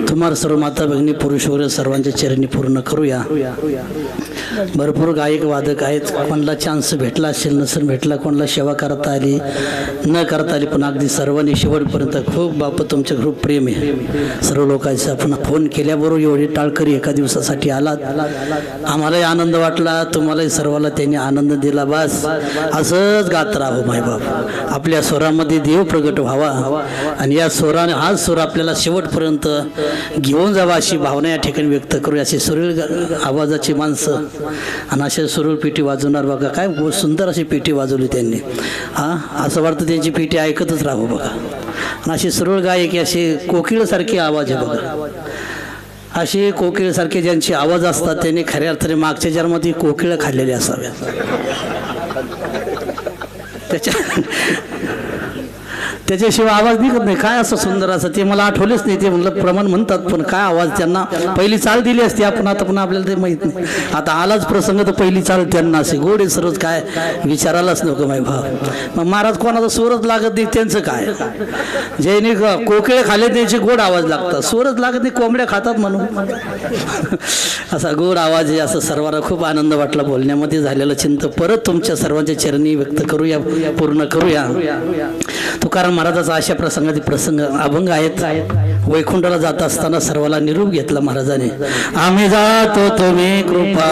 तुम्हाला सर्व माता भगिनी पुरुष वगैरे सर्वांच्या चरणी पूर्ण करूया. भरपूर गायक वादक आहेत, कोणाला चान्स भेटला असेल नसेल भेटला, कोणाला सेवा करता आली न करता आली, पण अगदी सर्वांनी शेवटपर्यंत खूप बाप तुमचं खूप प्रेम आहे सर्व लोकांचं. आपण फोन केल्याबरोबर एवढी टाळकरी एका दिवसासाठी आलात, आम्हालाही आनंद वाटला, तुम्हालाही सर्वाला त्यांनी आनंद दिला. बस असंच गात राहावं मायबाप, आपल्या स्वरामध्ये देव प्रगट व्हावा आणि या स्वराने हाच स्वर आपल्याला शेवटपर्यंत घेऊन जावा अशी भावना या ठिकाणी व्यक्त करूया. अशी सुरेल आवाजाची माणसं आणि अशा सुरेल पेटी वाजवणार बघा, काय सुंदर अशी पेटी वाजवली त्यांनी. असं वाटतं त्यांची पेटी ऐकतच राहावं बघा. आणि अशी सुरेल गायकी अशी कोकिळसारखी आवाज आहे बघा, असे कोकिळसारखे ज्यांचे आवाज असतात त्यांनी खऱ्या अर्थाने मागच्या जन्मात कोकिळं खाल्लेली असाव्या. त्याच्याशिवाय आवाज निघत नाही. काय असं सुंदर असं ते मला आठवलेच नाही, ते म्हणलं प्रमाण म्हणतात, पण काय आवाज त्यांना पहिली चाल दिली असती आपण, आता पण आपल्याला ते माहीत नाही. आता आलाच प्रसंग तर पहिली चाल त्यांना असे गोडे सर्वच काय विचारायलाच नको माय भाव. मग महाराज कोणाचा सूरच लागत नाही त्यांचं काय, ज्याने कोकिळे खाल्ले त्यांचे गोड आवाज लागतात, सूरच लागत नाही कोंबड्या खातात म्हणून. असा गोड आवाज आहे. असं सर्वांना खूप आनंद वाटला बोलण्यामध्ये झालेलं चिंत परत तुमच्या सर्वांच्या चरणी व्यक्त करूया, पूर्ण करूया. तुकाराम महाराजाचा अशा प्रसंगाचे प्रसंग अभंग आहेत. वैकुंठाला जात असताना सर्वाला निरूप घेतला महाराजाने, आम्ही जातो तुम्ही कृपा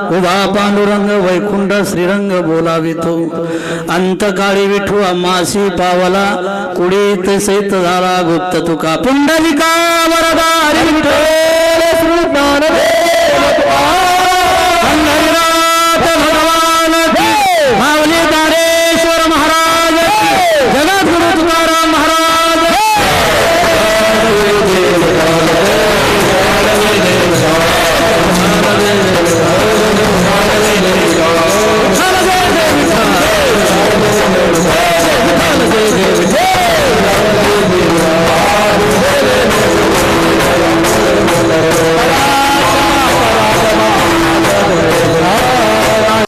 उभा पांडुरंग वैकुंठ श्रीरंग बोलावितो, अंतकाळी विठू अमासी पावला, कुडीत सैत झाला गुप्त तुका, पुंडलिका वरदा हरी विठ्ठल